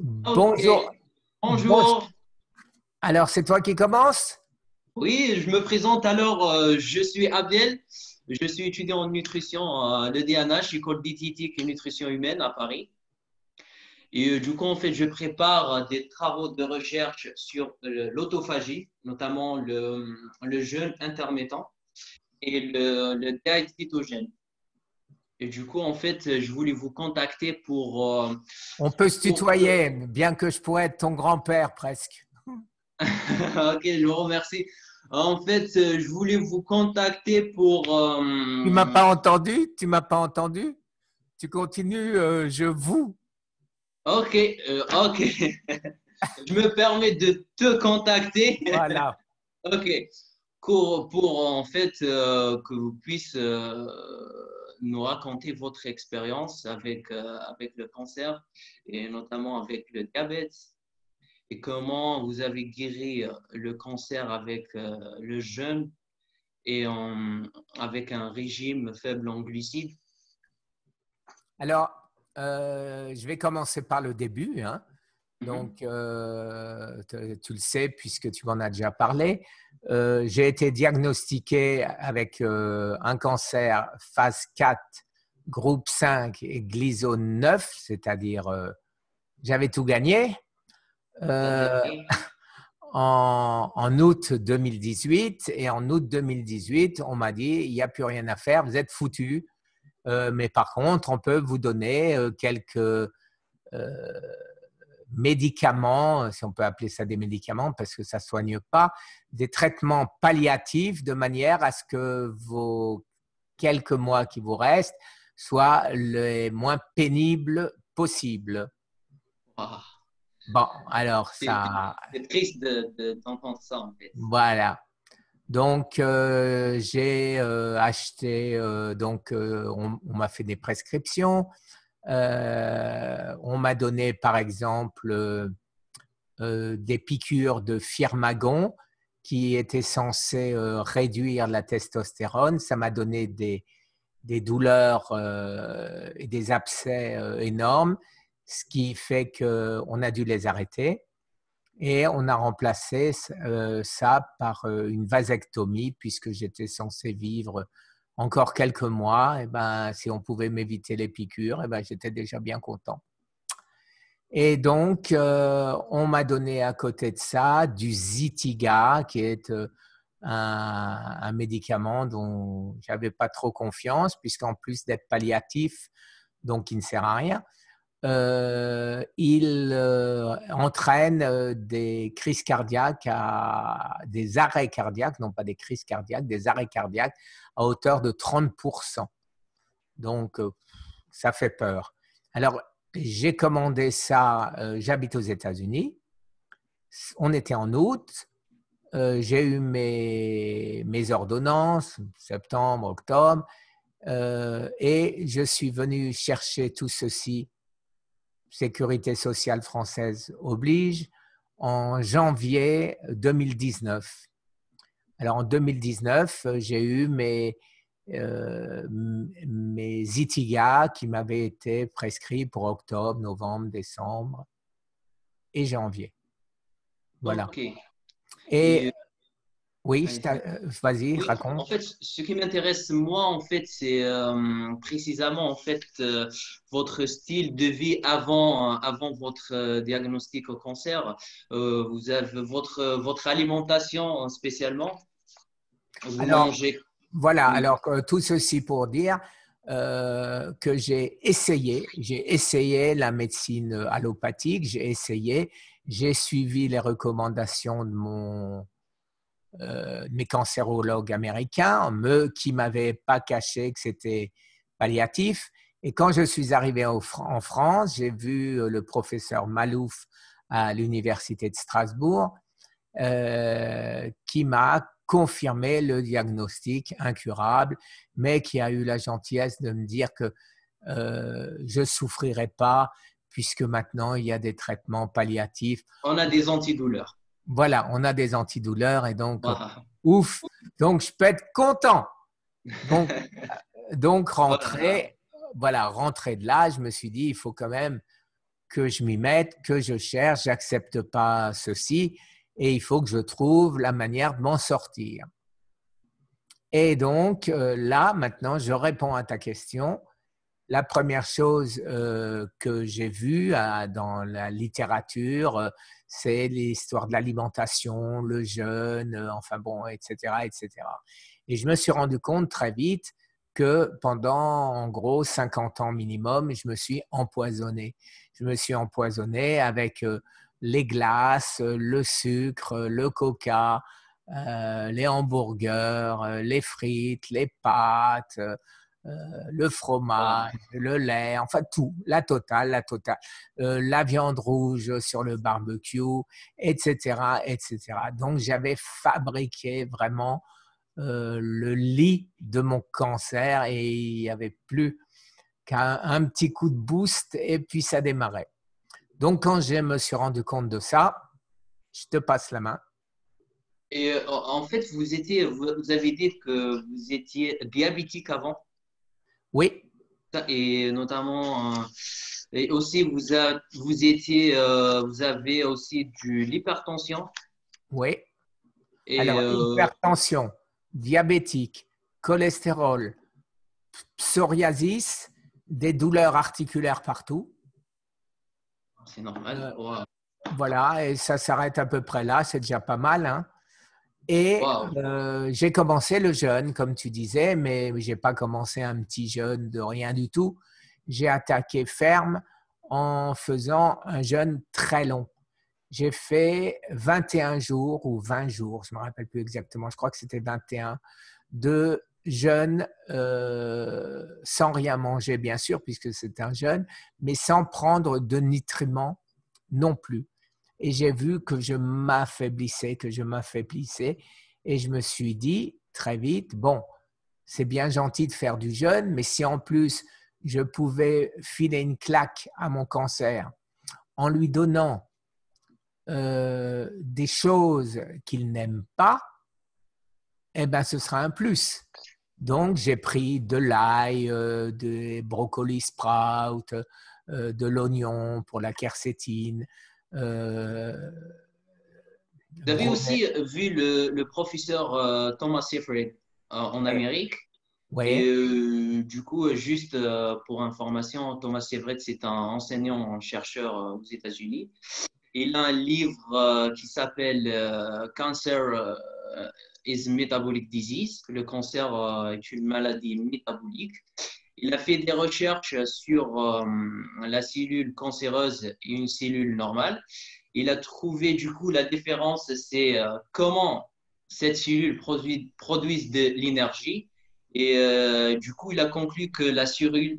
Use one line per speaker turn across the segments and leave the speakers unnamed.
Ok,
Bonjour. Bonjour.
bonjour.
Alors, c'est toi qui commences?
Oui, je me présente alors. Je suis Abdel. Je suis étudiant en nutrition à l'EDNH, École diététique et nutrition humaine à Paris. Et du coup, en fait, je prépare des travaux de recherche sur l'autophagie, notamment le jeûne intermittent et le diet kétogène. Et du coup, en fait, je voulais vous contacter
On peut se
pour que...
tutoyer, bien que je pourrais être ton grand-père presque.
Ok, je vous remercie. En fait, je voulais vous contacter
Tu m'as pas entendu? Tu m'as pas entendu? Tu continues, je vous.
Ok, ok. Je me permets de te contacter.
Voilà.
Ok. En fait que vous puissiez nous raconter votre expérience avec le cancer et notamment avec le diabète et comment vous avez guéri le cancer avec le jeûne et avec un régime faible en glucides.
Alors, je vais commencer par le début, hein.
Mhm.
Donc, tu le sais puisque tu m'en as déjà parlé. J'ai été diagnostiqué avec un cancer phase 4, groupe 5 et gliso 9, c'est-à-dire j'avais tout gagné. Euh,
Ok.
en août 2018 et en août 2018, on m'a dit il n'y a plus rien à faire, vous êtes foutus. Mais par contre, on peut vous donner quelques médicaments, si on peut appeler ça des médicaments parce que ça ne soigne pas, des traitements palliatifs de manière à ce que vos quelques mois qui vous restent soient les moins pénibles possibles.
Ah,
Bon, alors
c'est
ça,
c'est triste d'entendre ça en fait.
voilà. Donc, j'ai acheté, on m'a fait des prescriptions. On m'a donné, par exemple, des piqûres de firmagon qui étaient censées réduire la testostérone. Ça m'a donné des douleurs et des abcès énormes, ce qui fait qu'on a dû les arrêter. Et on a remplacé ça par une vasectomie, puisque j'étais censé vivre encore quelques mois. Et ben, si on pouvait m'éviter les piqûres, et ben, j'étais déjà bien content. Et donc, on m'a donné à côté de ça du Zytiga, qui est un médicament dont j'avais pas trop confiance, puisqu'en plus d'être palliatif, donc il ne sert à rien, il entraîne des crises cardiaques, des arrêts cardiaques, non pas des crises cardiaques, des arrêts cardiaques à hauteur de 30%. Donc, ça fait peur. Alors, j'ai commandé ça, j'habite aux États-Unis, on était en août, j'ai eu mes ordonnances, septembre, octobre, et je suis venu chercher tout ceci, Sécurité sociale française oblige, en janvier 2019. Alors en 2019, j'ai eu mes Zytiga qui m'avaient été prescrits pour octobre, novembre, décembre et janvier. Voilà.
Ok.
Et
Et
oui,
allez-y.
vas-y,
Oui, en
raconte.
fait, ce qui m'intéresse moi, en fait, c'est précisément en fait votre style de vie avant votre diagnostic au cancer. Vous avez votre alimentation spécialement. Vous
Alors,
mangez.
voilà,
Oui.
alors tout ceci pour dire que j'ai essayé la médecine allopathique, j'ai suivi les recommandations de mes cancérologues américains, qui ne m'avaient pas caché que c'était palliatif. Et quand je suis arrivé en France, j'ai vu le professeur Malouf à l'université de Strasbourg qui m'a confirmé le diagnostic incurable, mais qui a eu la gentillesse de me dire que je ne souffrirais pas puisque maintenant il y a des traitements palliatifs.
On a des antidouleurs.
Voilà, on a des antidouleurs et donc,
Voilà.
ouf, donc je peux être content. Donc, donc
Voilà.
rentrer de là, je me suis dit, il faut quand même que je m'y mette, que je cherche, j'accepte pas ceci et il faut que je trouve la manière de m'en sortir. Et donc là, maintenant, je réponds à ta question. La première chose que j'ai vue dans la littérature, c'est l'histoire de l'alimentation, le jeûne, enfin bon, etc., etc. Et je me suis rendu compte très vite que pendant, en gros, 50 ans minimum, je me suis empoisonné. Je me suis empoisonné avec les glaces, le sucre, le coca, les hamburgers, les frites, les pâtes, le
Wow.
fromage, le lait, enfin tout, la totale, la viande rouge sur le barbecue, etc., etc. Donc j'avais fabriqué vraiment le lit de mon cancer et il n'y avait plus qu'un petit coup de boost et puis ça démarrait. Donc quand je me suis rendu compte de ça, je te passe la main.
Et en fait, vous avez dit que vous étiez diabétique avant,
Oui,
et notamment, et aussi vous avez aussi de l'hypertension.
oui.
Et
Alors, hypertension, diabétique, cholestérol, psoriasis, des douleurs articulaires partout.
c'est normal.
Euh,
Wow.
voilà, et ça s'arrête à peu près là, c'est déjà pas mal, hein. Et
Wow.
j'ai commencé le jeûne, comme tu disais, mais je n'ai pas commencé un petit jeûne de rien du tout. J'ai attaqué ferme en faisant un jeûne très long. J'ai fait 21 jours ou 20 jours, je ne me rappelle plus exactement, je crois que c'était 21, de jeûne sans rien manger, bien sûr, puisque c'est un jeûne, mais sans prendre de nutriments non plus. Et j'ai vu que je m'affaiblissais, et je me suis dit très vite, bon, c'est bien gentil de faire du jeûne, mais si en plus je pouvais filer une claque à mon cancer en lui donnant des choses qu'il n'aime pas, eh ben, ce sera un plus. Donc, j'ai pris de l'ail, des brocolis sprout, de l'oignon pour la quercétine. Euh,
Vous avez
Grenet,
aussi vu le professeur Thomas Seyfried en
ouais,
Amérique. Et
ouais,
du coup, juste pour information, Thomas Seyfried, c'est un enseignant-chercheur aux États-Unis. Il a un livre qui s'appelle Cancer is Metabolic Disease. Le cancer est une maladie métabolique. Il a fait des recherches sur la cellule cancéreuse et une cellule normale. Il a trouvé du coup la différence, c'est comment cette cellule produit de l'énergie. Et du coup, il a conclu que la cellule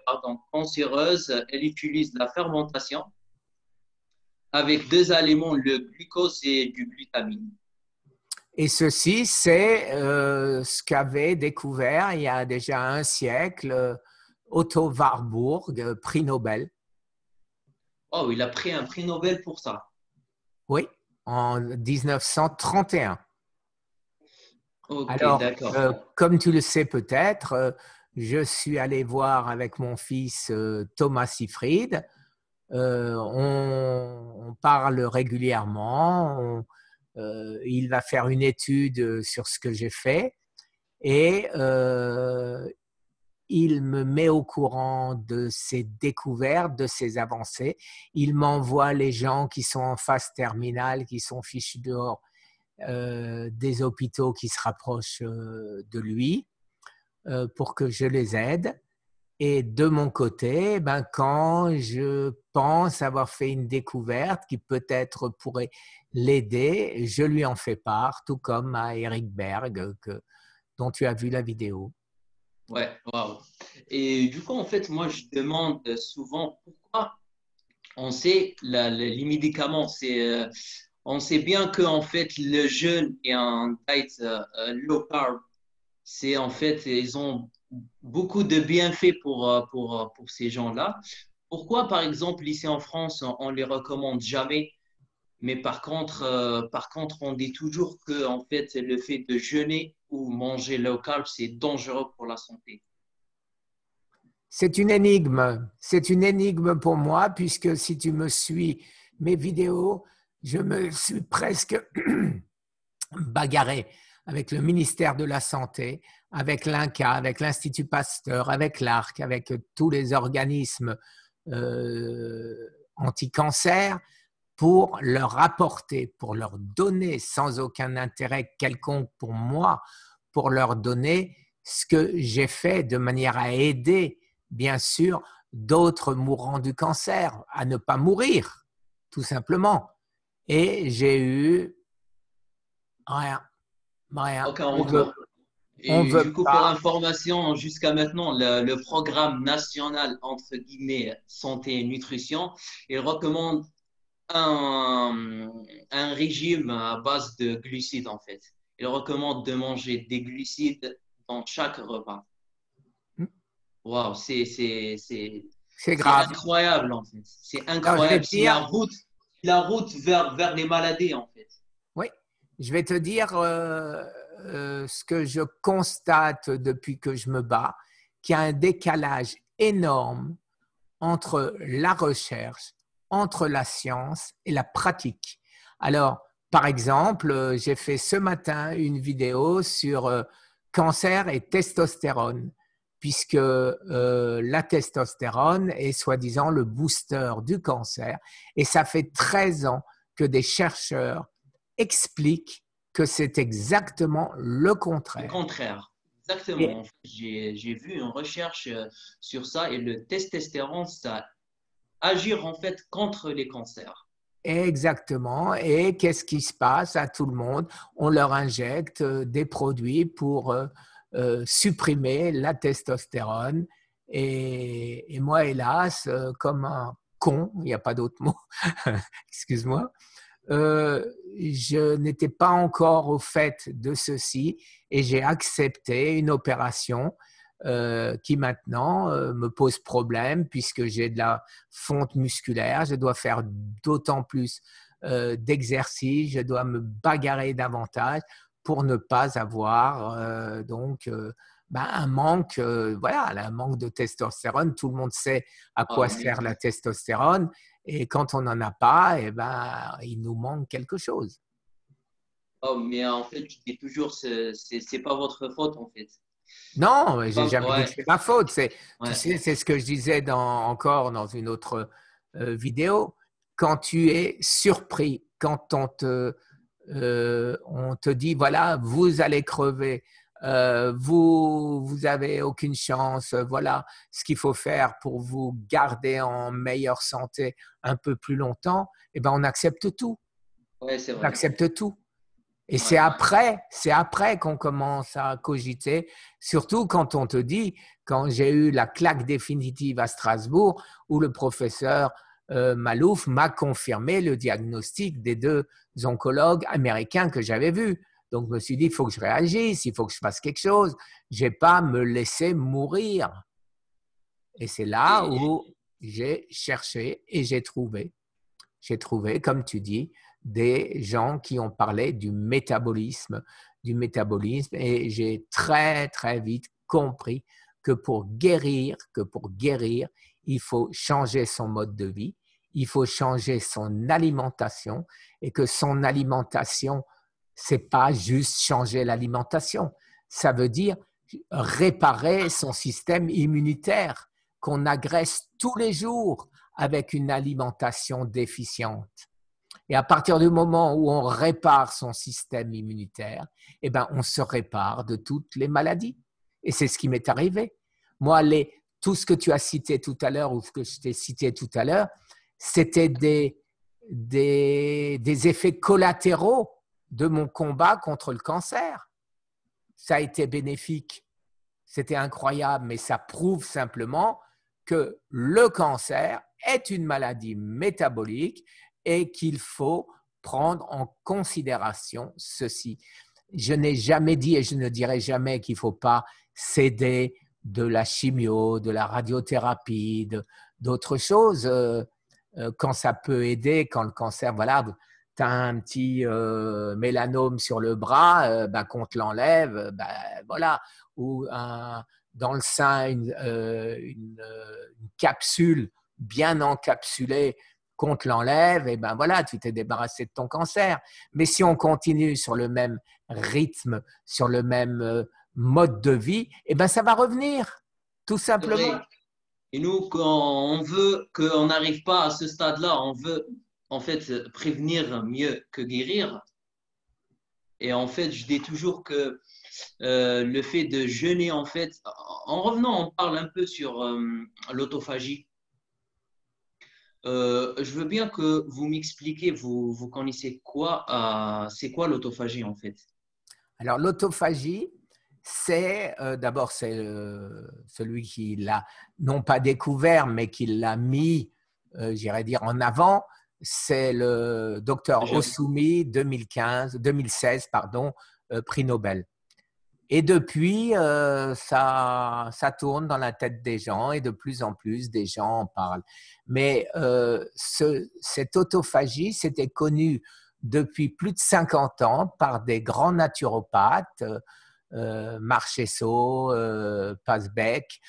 pardon, cancéreuse, elle utilise la fermentation avec deux aliments, le glucose et du glutamine.
et ceci, c'est ce qu'avait découvert il y a déjà un siècle Otto Warburg, prix Nobel.
Oh, il a pris un prix Nobel pour ça.
Oui, en 1931.
Ok,
Alors,
d'accord.
comme tu le sais peut-être, je suis allé voir avec mon fils Thomas Seyfried. On parle régulièrement. Il va faire une étude sur ce que j'ai fait et il me met au courant de ses découvertes, de ses avancées. Il m'envoie les gens qui sont en phase terminale, qui sont fichus dehors des hôpitaux qui se rapprochent de lui pour que je les aide. Et de mon côté, ben, quand je pense avoir fait une découverte qui peut-être pourrait l'aider, je lui en fais part, tout comme à Eric Berg, dont tu as vu la vidéo.
Ouais, waouh. Et du coup, en fait, moi, je demande souvent pourquoi on sait les médicaments. On sait bien que en fait, le jeûne et un diet low carb, c'est en fait, ils ont beaucoup de bienfaits pour ces gens-là. Pourquoi, par exemple, ici en France, on les recommande jamais, mais par contre, on dit toujours que en fait, le fait de jeûner ou manger low carb, c'est dangereux pour la santé.
C'est une énigme. C'est une énigme pour moi, puisque si tu me suis mes vidéos, je me suis presque bagarré avec le ministère de la Santé, avec l'INCa, avec l'Institut Pasteur, avec l'ARC, avec tous les organismes anti-cancer, pour leur apporter, pour leur donner, sans aucun intérêt quelconque pour moi, pour leur donner ce que j'ai fait de manière à aider, bien sûr, d'autres mourants du cancer à ne pas mourir, tout simplement. Et j'ai eu rien, rien.
Aucun retour.
On
Et du
veut
coup, pour
pas.
information, jusqu'à maintenant, le programme national, entre guillemets, santé et nutrition, il recommande un, un régime à base de glucides, en fait. Il recommande de manger des glucides dans chaque repas. Waouh,
C'est
c'est
grave.
incroyable, en fait. C'est
Alors, je vais
incroyable.
te
C'est
dire,
la route vers les maladies, en fait.
oui, je vais te dire ce que je constate depuis que je me bats, qu'il y a un décalage énorme entre la recherche, entre la science et la pratique. Alors, par exemple, j'ai fait ce matin une vidéo sur cancer et testostérone, puisque la testostérone est soi-disant le booster du cancer, et ça fait 13 ans que des chercheurs expliquent que c'est exactement le
Le
contraire.
contraire. Exactement.
Et
En fait, j'ai vu une recherche sur ça et le testostérone, ça agir en fait contre les cancers.
exactement. Et qu'est-ce qui se passe à tout le monde? On leur injecte des produits pour supprimer la testostérone. Et moi, hélas, comme un con, il n'y a pas d'autre mot, excuse-moi, je n'étais pas encore au fait de ceci et j'ai accepté une opération qui maintenant me pose problème puisque j'ai de la fonte musculaire, je dois faire d'autant plus d'exercices, je dois me bagarrer davantage pour ne pas avoir un manque, un manque de testostérone. Tout le monde sait à
Ah
quoi
oui.
sert la testostérone. Et quand on n'en a pas, il nous manque quelque chose.
Oh, mais en fait, je dis toujours, c'est pas votre faute en fait.
Non, j'ai jamais dit que
Ouais,
c'est ma faute. Tu
ouais.
sais, c'est ce que je disais encore dans une autre vidéo. Quand tu es surpris, quand on te dit, voilà, vous allez crever, vous avez aucune chance, voilà ce qu'il faut faire pour vous garder en meilleure santé un peu plus longtemps, on accepte tout.
Ouais, c'est
On
vrai.
accepte tout. Et
Ouais.
c'est après qu'on commence à cogiter, surtout quand on te dit, quand j'ai eu la claque définitive à Strasbourg, où le professeur Malouf m'a confirmé le diagnostic des deux oncologues américains que j'avais vus. Donc, je me suis dit, il faut que je réagisse, il faut que je fasse quelque chose. Je n'ai pas me laisser mourir. Et c'est là
Et,
où j'ai cherché et j'ai trouvé, comme tu dis, des gens qui ont parlé du métabolisme, et j'ai très, très vite compris que pour guérir, il faut changer son mode de vie, il faut changer son alimentation, et que son alimentation, c'est pas juste changer l'alimentation, ça veut dire réparer son système immunitaire qu'on agresse tous les jours avec une alimentation déficiente. Et à partir du moment où on répare son système immunitaire, on se répare de toutes les maladies. Et c'est ce qui m'est arrivé. Moi, tout ce que tu as cité tout à l'heure ou ce que je t'ai cité tout à l'heure, c'était des effets collatéraux de mon combat contre le cancer. Ça a été bénéfique. C'était incroyable, mais ça prouve simplement que le cancer est une maladie métabolique et qu'il faut prendre en considération ceci. Je n'ai jamais dit et je ne dirai jamais qu'il ne faut pas céder de la chimio, de la radiothérapie, d'autres choses quand ça peut aider, quand le cancer, voilà, tu as un petit mélanome sur le bras, qu'on te l'enlève, voilà, ou dans le sein une capsule bien encapsulée, qu'on te l'enlève, et ben voilà, tu t'es débarrassé de ton cancer. Mais si on continue sur le même rythme, sur le même mode de vie, et ben ça va revenir, tout
C'est vrai.
simplement.
Et nous, quand on veut qu'on n'arrive pas à ce stade-là, on veut en fait prévenir mieux que guérir. Et en fait, je dis toujours que le fait de jeûner, en fait, en revenant, on parle un peu sur l'autophagie. Je veux bien que vous m'expliquiez, vous connaissez quoi, c'est quoi l'autophagie en fait?
Alors, l'autophagie, c'est d'abord c'est celui qui l'a non pas découvert, mais qui l'a mis, j'irais dire, en avant. C'est le docteur
Je-
Osumi, 2016, pardon, prix Nobel. Et depuis, ça tourne dans la tête des gens et de plus en plus des gens en parlent. Mais cette autophagie, c'était connu depuis plus de 50 ans par des grands naturopathes, Marchesso, Pasbeck,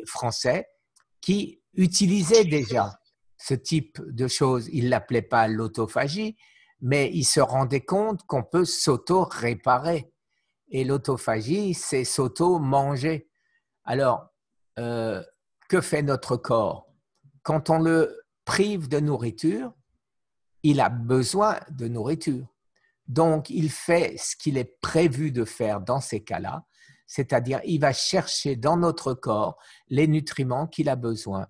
français, qui utilisaient déjà ce type de choses. Ils ne l'appelaient pas l'autophagie, mais ils se rendaient compte qu'on peut s'auto-réparer. Et l'autophagie, c'est s'auto-manger. Alors, euh, que fait notre corps? Quand on le prive de nourriture, il a besoin de nourriture. Donc, il fait ce qu'il est prévu de faire dans ces cas-là, c'est-à-dire il va chercher dans notre corps les nutriments qu'il a besoin.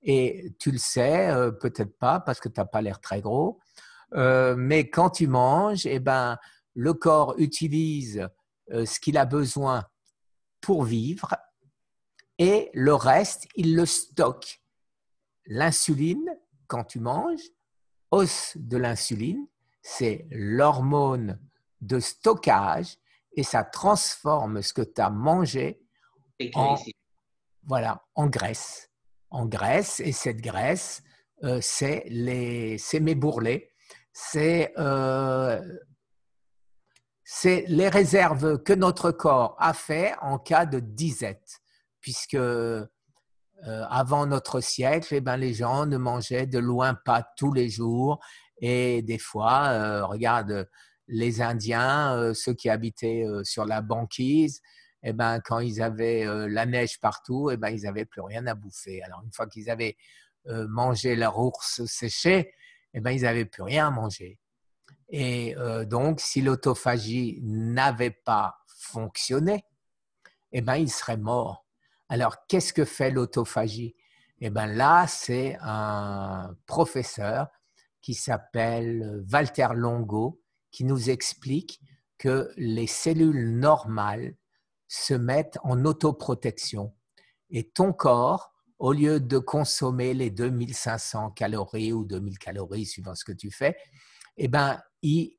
Et tu le sais, peut-être pas parce que tu n'as pas l'air très gros, mais quand tu manges, eh ben, le corps utilise ce qu'il a besoin pour vivre et le reste, il le stocke. L'insuline, quand tu manges, hausse de l'insuline, c'est l'hormone de stockage et ça transforme ce que tu as mangé
C'est clair
en,
ici.
voilà, en graisse. En graisse, et cette graisse, c'est mes bourrelets, c'est les réserves que notre corps a fait en cas de disette, puisque avant notre siècle, eh ben, les gens ne mangeaient de loin pas tous les jours. Et des fois, regarde, les Indiens, ceux qui habitaient sur la banquise, eh ben, quand ils avaient la neige partout, eh ben, ils n'avaient plus rien à bouffer. Alors, une fois qu'ils avaient mangé leur ours séché, eh ben, ils n'avaient plus rien à manger. Et donc, si l'autophagie n'avait pas fonctionné, eh ben, il serait mort. Alors, qu'est-ce que fait l'autophagie? Eh bien là, c'est un professeur qui s'appelle Walter Longo qui nous explique que les cellules normales se mettent en autoprotection. Et ton corps, au lieu de consommer les 2500 calories ou 2000 calories, suivant ce que tu fais, eh ben, il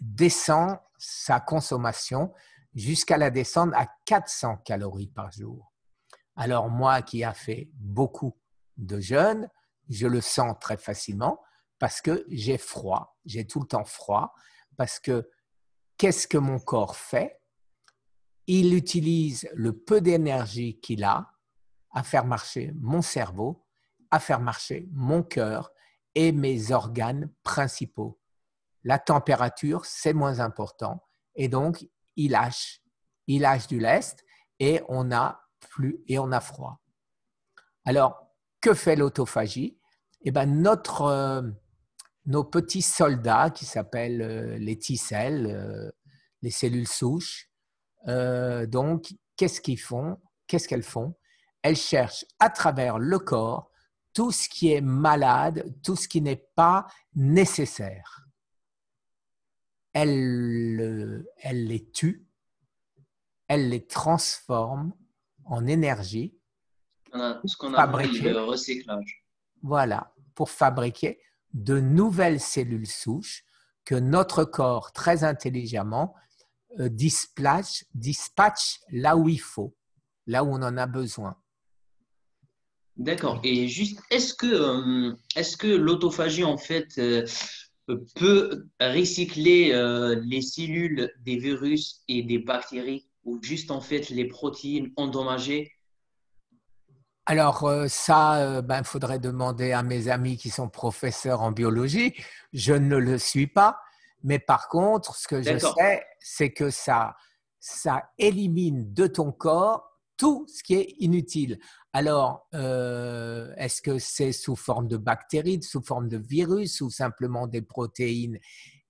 descend sa consommation jusqu'à la descendre à 400 calories par jour. Alors moi qui a fait beaucoup de jeûnes, je le sens très facilement parce que j'ai froid, j'ai tout le temps froid, parce que qu'est-ce que mon corps fait? Il utilise le peu d'énergie qu'il a à faire marcher mon cerveau, à faire marcher mon cœur et mes organes principaux. La température, c'est moins important et donc il lâche du lest et on a froid. Alors, que fait l'autophagie? Eh ben, nos petits soldats qui s'appellent les T-cells, les cellules souches, donc, qu'est-ce qu'ils font? Qu'est-ce qu'elles font? Elles cherchent à travers le corps tout ce qui est malade, tout ce qui n'est pas nécessaire. Elles les tuent, elles les transforment en énergie
Ce qu'on appelle
fabriquée,
le recyclage.
voilà, pour fabriquer de nouvelles cellules souches que notre corps, très intelligemment, dispatche là où il faut, là où on en a besoin.
D'accord. Et juste, est-ce que l'autophagie, en fait, peut recycler les cellules des virus et des bactéries? ou juste en fait les protéines endommagées?
Alors ça, ben, faudrait demander à mes amis qui sont professeurs en biologie. Je ne le suis pas, mais par contre, ce que je
D'accord.
sais, c'est que ça élimine de ton corps tout ce qui est inutile. Alors, est-ce que c'est sous forme de bactéries, sous forme de virus ou simplement des protéines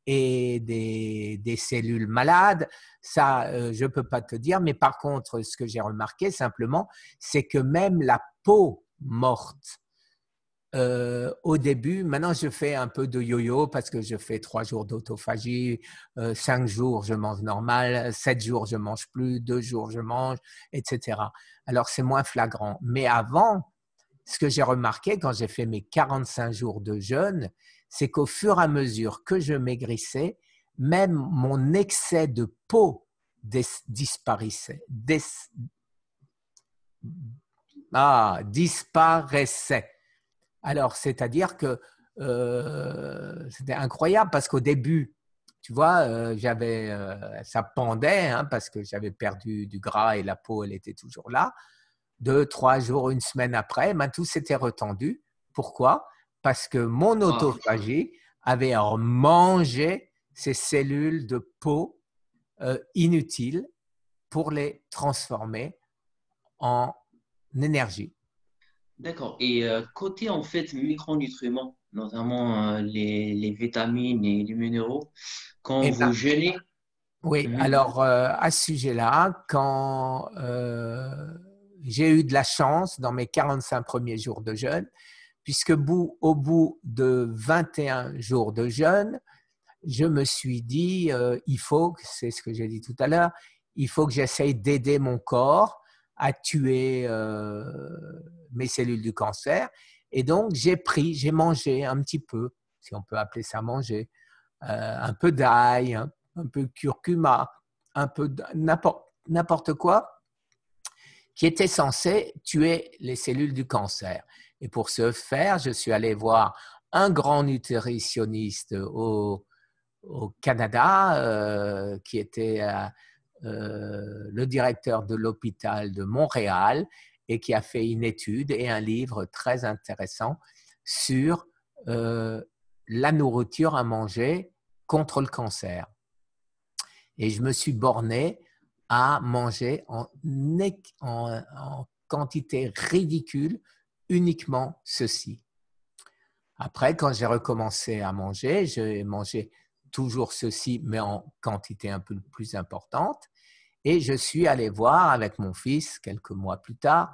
et des cellules malades? Ça, je ne peux pas te dire. Mais par contre, ce que j'ai remarqué simplement, c'est que même la peau morte, au début, maintenant je fais un peu de yo-yo parce que je fais 3 jours d'autophagie, 5 jours je mange normal, 7 jours je mange plus, 2 jours je mange, etc. Alors c'est moins flagrant. Mais avant, ce que j'ai remarqué quand j'ai fait mes 45 jours de jeûne, c'est qu'au fur et à mesure que je maigrissais, même mon excès de peau disparaissait. Disparaissait. Alors, c'est-à-dire que c'était incroyable parce qu'au début, tu vois, ça pendait hein, parce que j'avais perdu du gras et la peau, elle était toujours là. 2, 3 jours, une semaine après, ben, tout s'était retendu. Pourquoi? Parce que mon
Ah,
autophagie avait mangé ces cellules de peau inutiles pour les transformer en énergie.
d'accord. Et côté en fait micronutriments, notamment les vitamines et les minéraux, quand
Et
vous
ben,
jeûnez,
oui,
mhm.
alors à ce sujet-là, quand j'ai eu de la chance dans mes 45 premiers jours de jeûne, puisque au bout de 21 jours de jeûne, je me suis dit, c'est ce que j'ai dit tout à l'heure, il faut que j'essaye d'aider mon corps à tuer mes cellules du cancer. Et donc, j'ai mangé un petit peu, si on peut appeler ça manger, un peu d'ail, un peu de curcuma, un peu de n'importe quoi qui était censé tuer les cellules du cancer. Et pour ce faire, je suis allé voir un grand nutritionniste au Canada qui était le directeur de l'hôpital de Montréal et qui a fait une étude et un livre très intéressant sur la nourriture à manger contre le cancer. Et je me suis borné à manger en quantité ridicule uniquement ceci. Après, quand j'ai recommencé à manger, j'ai mangé toujours ceci, mais en quantité un peu plus importante. Et je suis allé voir avec mon fils quelques mois plus tard,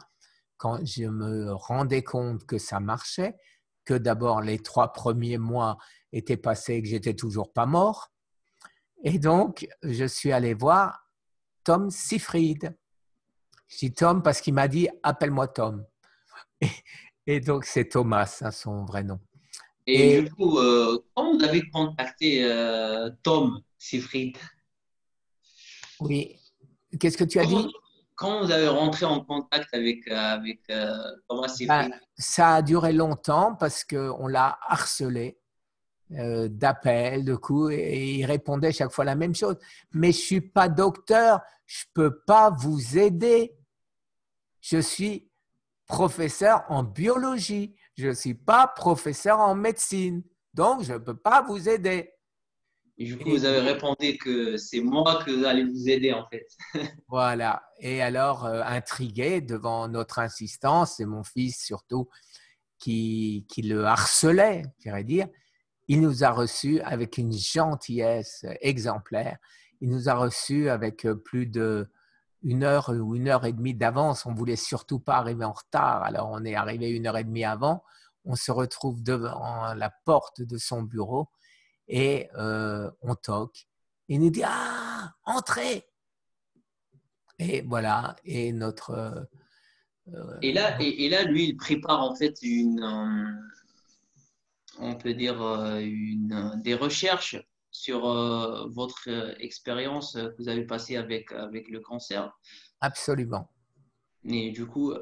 quand je me rendais compte que ça marchait, que d'abord les 3 premiers mois étaient passés et que j'étais toujours pas mort. Et donc, je suis allé voir Tom Seyfried. Je dis Tom parce qu'il m'a dit appelle-moi Tom. Et donc, c'est Thomas, hein, son vrai nom.
Et
Et
du coup, quand vous avez contacté Tom Seyfried,
oui, qu'est-ce que tu as
comment,
dit?
quand vous avez rentré en contact avec Thomas
Ben,
Seyfried?
ça a duré longtemps parce qu'on l'a harcelé d'appels, de coups, et il répondait chaque fois la même chose. Mais je ne suis pas docteur, je ne peux pas vous aider. Je suis professeur en biologie, je ne suis pas professeur en médecine, donc je ne peux pas vous aider.
Et du coup,
Et
vous avez répondu que c'est moi qui allez vous aider en fait.
voilà. Et alors, intrigué devant notre insistance, et mon fils surtout, qui le harcelait, j'irais dire, il nous a reçus avec une gentillesse exemplaire. Il nous a reçus avec plus d'1 heure ou 1 heure et demie d'avance. On ne voulait surtout pas arriver en retard. Alors, on est arrivé 1 heure et demie avant. On se retrouve devant la porte de son bureau et on toque. Il nous dit ah, entrez. Et voilà. Et
Et là, lui, il prépare en fait on peut dire, des recherches sur votre expérience que vous avez passée avec le cancer.
absolument.
Et du coup,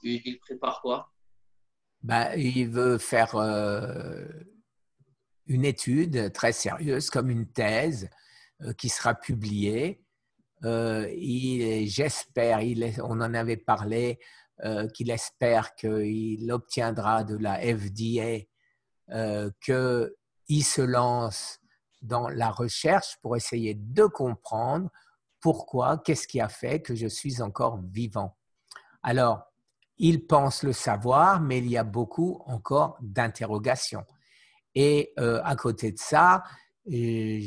il prépare quoi?
Ben, il veut faire une étude très sérieuse, comme une thèse qui sera publiée J'espère, on en avait parlé, qu'il espère qu'il obtiendra de la FDA, qu'il se lance dans la recherche pour essayer de comprendre pourquoi, qu'est-ce qui a fait que je suis encore vivant. Alors, il pense le savoir, mais il y a beaucoup encore d'interrogations. Et à côté de ça, j'ai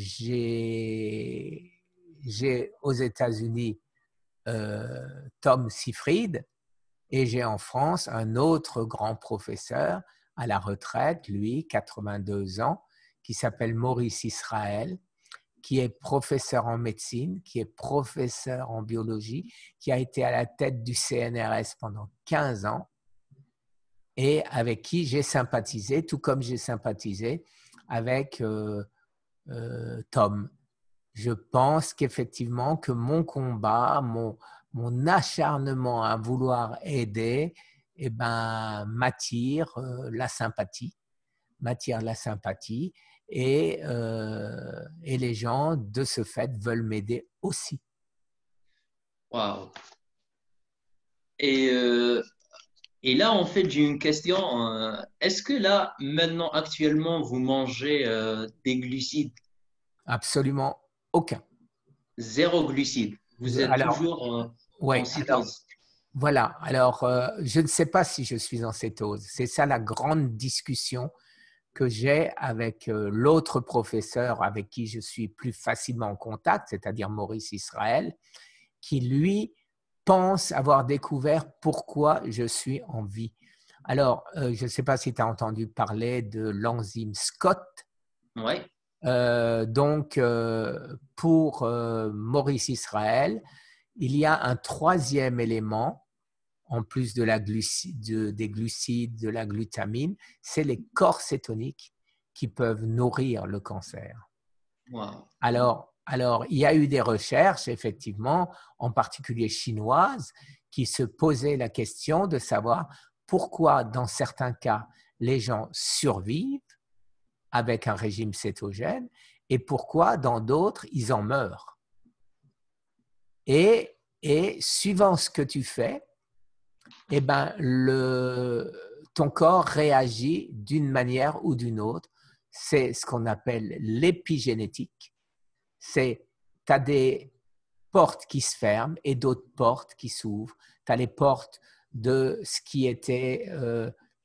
aux États-Unis Tom Seyfried et j'ai en France un autre grand professeur à la retraite, lui, 82 ans, qui s'appelle Maurice Israël, qui est professeur en médecine, qui est professeur en biologie, qui a été à la tête du CNRS pendant 15 ans et avec qui j'ai sympathisé, tout comme j'ai sympathisé avec Tom. Je pense qu'effectivement que mon combat, mon acharnement à vouloir aider, eh ben, m'attire la sympathie et les gens, de ce fait, veulent m'aider aussi.
Waouh. Et, euh, et là, en fait, j'ai une question. Est-ce que là, maintenant, actuellement, vous mangez des glucides?
Absolument aucun.
Zéro glucide. Vous êtes
Alors,
toujours en
ouais, alors,
cétose.
voilà. Alors, je ne sais pas si je suis en cétose. C'est ça la grande discussion que j'ai avec l'autre professeur avec qui je suis plus facilement en contact, c'est-à-dire Maurice Israël, qui lui pense avoir découvert pourquoi je suis en vie. Alors, je ne sais pas si tu as entendu parler de l'enzyme SCOT.
Ouais.
Donc, pour Maurice Israël, il y a un troisième élément, en plus de des glucides, de la glutamine, c'est les corps cétoniques qui peuvent nourrir le cancer.
Wow.
Alors, il y a eu des recherches, effectivement, en particulier chinoises, qui se posaient la question de savoir pourquoi, dans certains cas, les gens survivent avec un régime cétogène et pourquoi, dans d'autres, ils en meurent. Et suivant ce que tu fais, eh ben, ton corps réagit d'une manière ou d'une autre. C'est ce qu'on appelle l'épigénétique. Tu as des portes qui se ferment et d'autres portes qui s'ouvrent. Tu as les portes de ce qui était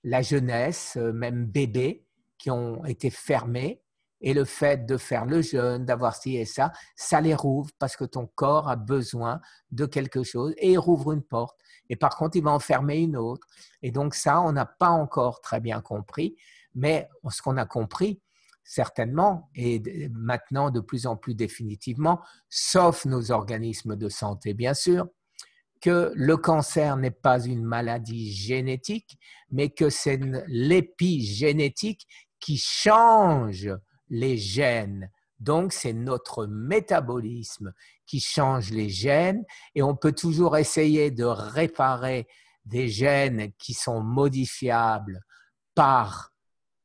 la jeunesse, même bébé, qui ont été fermées. Et le fait de faire le jeûne, d'avoir ci et ça, ça les rouvre parce que ton corps a besoin de quelque chose et il rouvre une porte. Et par contre, il va en fermer une autre. Et donc ça, on n'a pas encore très bien compris. Mais ce qu'on a compris, certainement, et maintenant de plus en plus définitivement, sauf nos organismes de santé, bien sûr, que le cancer n'est pas une maladie génétique, mais que c'est l'épigénétique qui change les gènes. Donc, c'est notre métabolisme qui change les gènes et on peut toujours essayer de réparer des gènes qui sont modifiables par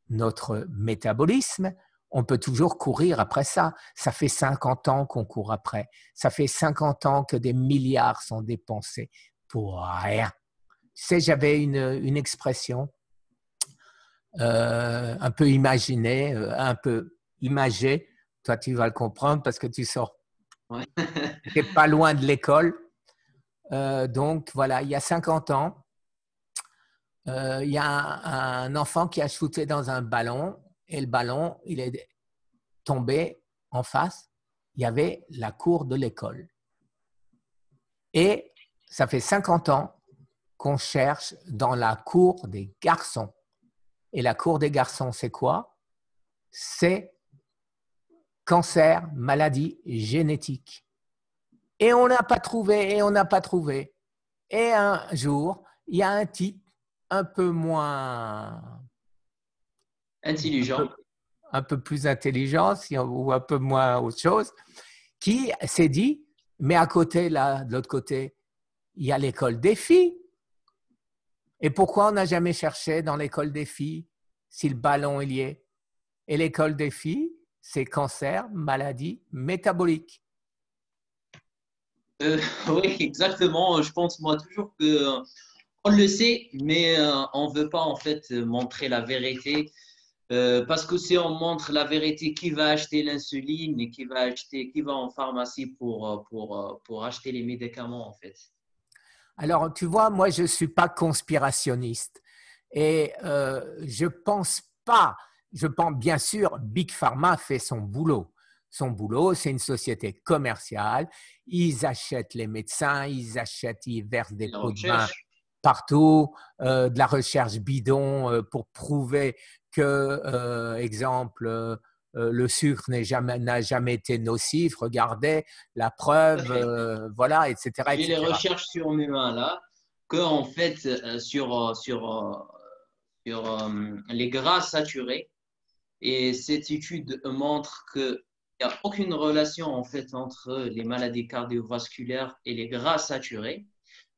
notre métabolisme. On peut toujours courir après ça. Ça fait 50 ans qu'on court après. Ça fait 50 ans que des milliards sont dépensés pour rien. Tu sais, j'avais une expression un peu imaginée, un peu imagée. Toi, tu vas le comprendre parce que tu sors.
Ouais.
Tu n'es pas loin de l'école. Donc, voilà, il y a 50 ans, il y a un enfant qui a shooté dans un ballon et le ballon, il est tombé en face. Il y avait la cour de l'école. Et ça fait 50 ans qu'on cherche dans la cour des garçons. Et la cour des garçons, c'est quoi? C'est cancer, maladie génétique. Et on n'a pas trouvé, et on n'a pas trouvé. Et un jour, il y a un type un peu moins...
Intelligent.
un peu plus intelligent ou un peu moins autre chose, qui s'est dit, mais à côté, là, de l'autre côté, il y a l'école des filles. Et pourquoi on n'a jamais cherché dans l'école des filles si le ballon il y est? Et l'école des filles, c'est cancer, maladie métabolique.
Euh, oui, exactement. Je pense moi toujours que on le sait, mais on veut pas en fait montrer la vérité. Parce que si on montre la vérité, qui va acheter l'insuline et qui va en pharmacie pour acheter les médicaments en fait.
Alors, tu vois, moi, je ne suis pas conspirationniste et je pense pas, je pense bien sûr, Big Pharma fait son boulot. Son boulot, c'est une société commerciale. Ils achètent les médecins, ils versent des
La
pots de vin
recherche,
partout, de la recherche bidon pour prouver que, exemple, le sucre n'a jamais été nocif. Regardez la
tout à
preuve,
fait.
voilà, etc.,
J'ai les
etc.
recherches sur humain là, que en fait sur les gras saturés. Et cette étude montre qu'il n'y a aucune relation en fait entre les maladies cardiovasculaires et les gras saturés,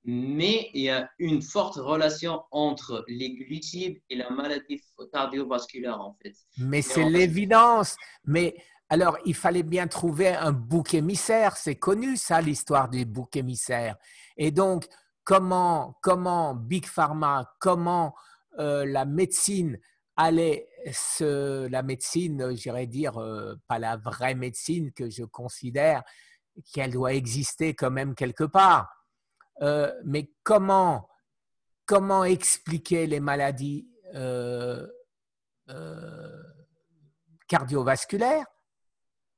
mais il y a une forte relation entre les glucides et la maladie cardiovasculaire en fait.
Mais
Et
c'est l'évidence. Mais alors, il fallait bien trouver un bouc émissaire. C'est connu, ça, l'histoire du bouc émissaire. Et donc, comment Big Pharma, comment la médecine la médecine, j'irais dire, pas la vraie médecine que je considère qu'elle doit exister quand même quelque part. Mais comment expliquer les maladies euh, cardiovasculaire,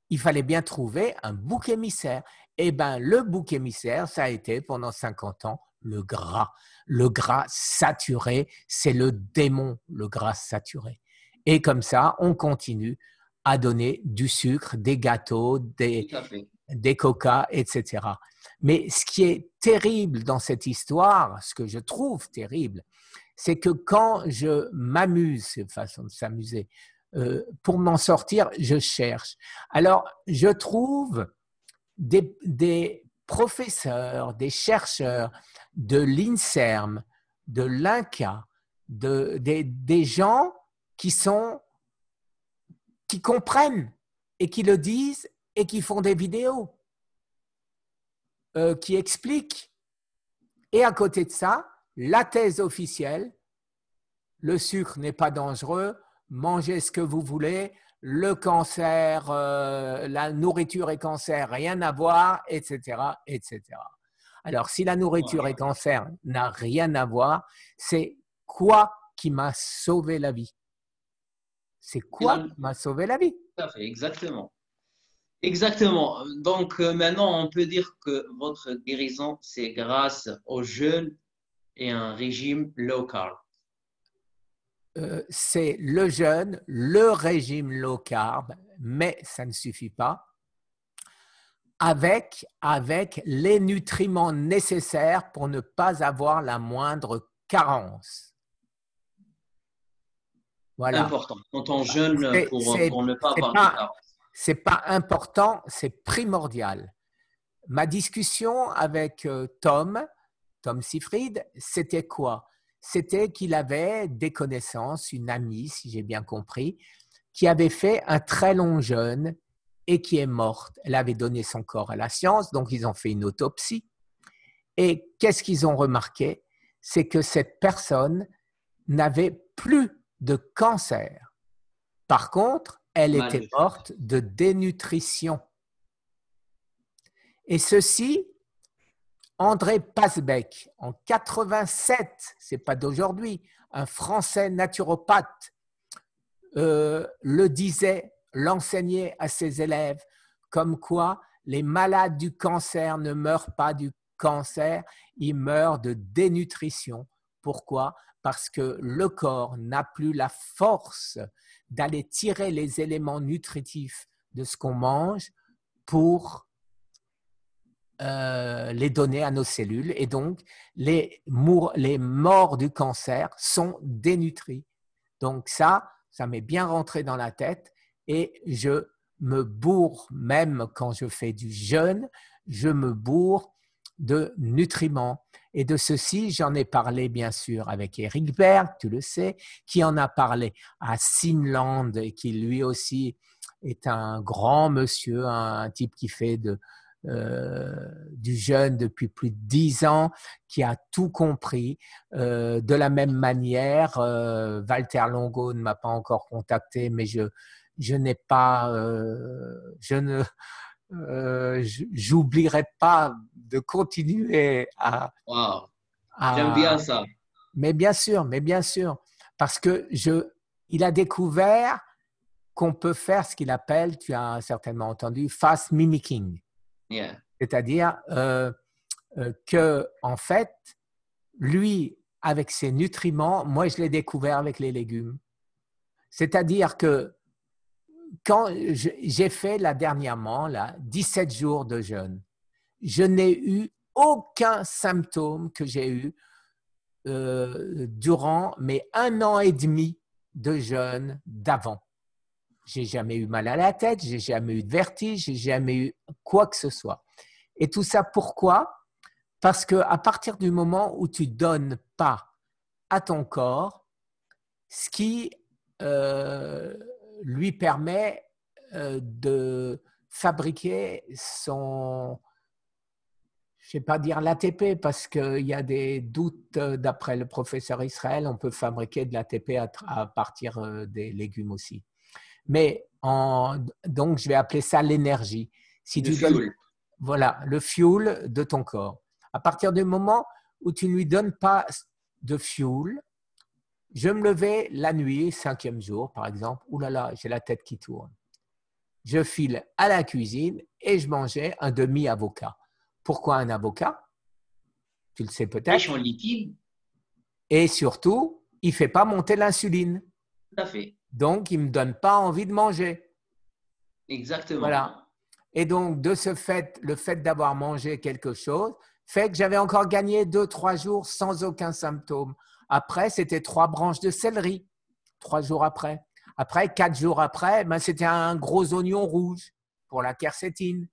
il fallait bien trouver un bouc émissaire. Eh bien, le bouc émissaire, ça a été pendant 50 ans le gras. Le gras saturé, c'est le démon, le gras saturé. Et comme ça, on continue à donner du sucre, des gâteaux,
tout à fait.
des coca, etc. Mais ce qui est terrible dans cette histoire, ce que je trouve terrible, c'est que quand je m'amuse, c'est une façon de s'amuser, pour m'en sortir, je cherche. Alors, je trouve des professeurs, des chercheurs de l'INSERM, de l'INCA, des gens qui qui comprennent et qui le disent et qui font des vidéos, qui expliquent. Et à côté de ça, la thèse officielle, le sucre n'est pas dangereux, mangez ce que vous voulez, le cancer, la nourriture et cancer, rien à voir, etc., etc. Alors, si la nourriture et
Voilà.
cancer n'a rien à voir, c'est quoi qui m'a sauvé la vie? C'est
Et
quoi qui m'a sauvé la vie?
tout à fait, exactement. Exactement. Donc maintenant, on peut dire que votre guérison, c'est grâce au jeûne et un régime low carb.
C'est le jeûne, le régime low carb, mais ça ne suffit pas. Avec les nutriments nécessaires pour ne pas avoir la moindre carence. Voilà.
Important. Quand on jeûne
C'est c'est-
pour ne pas
c'est
avoir de
pas,
carence.
c'est pas important, c'est primordial. Ma discussion avec Tom Seyfried, c'était quoi? C'était qu'il avait des connaissances, une amie, si j'ai bien compris, qui avait fait un très long jeûne et qui est morte. Elle avait donné son corps à la science, donc ils ont fait une autopsie. Et qu'est-ce qu'ils ont remarqué? C'est que cette personne n'avait plus de cancer. Par contre, elle était
Malgré tout.
morte de dénutrition. Et ceci, André Pasbeck, en 87, c'est pas d'aujourd'hui, un Français naturopathe, le disait, l'enseignait à ses élèves, comme quoi les malades du cancer ne meurent pas du cancer, ils meurent de dénutrition. Pourquoi? Parce que le corps n'a plus la force d'aller tirer les éléments nutritifs de ce qu'on mange pour les donner à nos cellules. Et donc, les morts du cancer sont dénutris. Donc ça m'est bien rentré dans la tête et je me bourre, même quand je fais du jeûne, je me bourre de nutriments. Et de ceci, j'en ai parlé bien sûr avec Eric Berg, tu le sais, qui en a parlé à Simland et qui lui aussi est un grand monsieur, un type qui fait du jeûne depuis plus de 10 ans, qui a tout compris. De la même manière, Walter Longo ne m'a pas encore contacté, mais je n'ai pas, j'oublierai pas de continuer
Wow. J'aime bien
à,
ça.
mais bien sûr, parce que il a découvert qu'on peut faire ce qu'il appelle, tu as certainement entendu, fast mimicking.
Yeah.
C'est-à-dire que, en fait, lui, avec ses nutriments, moi, je l'ai découvert avec les légumes. C'est-à-dire que quand j'ai fait là dernièrement 17 jours de jeûne, je n'ai eu aucun symptôme que j'ai eu durant mes 1 an et demi de jeûne d'avant. J'ai jamais eu mal à la tête, j'ai jamais eu de vertige, j'ai jamais eu quoi que ce soit. Et tout ça, pourquoi? Parce qu'à partir du moment où tu ne donnes pas à ton corps ce qui lui permet de fabriquer son, je ne vais pas dire l'ATP, parce qu'il y a des doutes, d'après le professeur Israël, on peut fabriquer de l'ATP à partir des légumes aussi. Mais donc, je vais appeler ça l'énergie. Si
Le
tu donnes,
fuel.
voilà, le fuel de ton corps. À partir du moment où tu ne lui donnes pas de fuel, je me levais la nuit, 5e jour par exemple, ouh là là, j'ai la tête qui tourne. Je file à la cuisine et je mangeais un demi-avocat. Pourquoi un avocat? Tu le sais
Riche
peut-être.
en lipides.
Et surtout, il ne fait pas monter l'insuline.
Tout à fait.
Donc, il ne me donne pas envie de manger.
Exactement.
Voilà. Et donc, de ce fait, le fait d'avoir mangé quelque chose fait que j'avais encore gagné 2-3 jours sans aucun symptôme. Après, c'était 3 branches de céleri, 3 jours après. Après, 4 jours après, ben, c'était un gros oignon rouge pour la quercétine,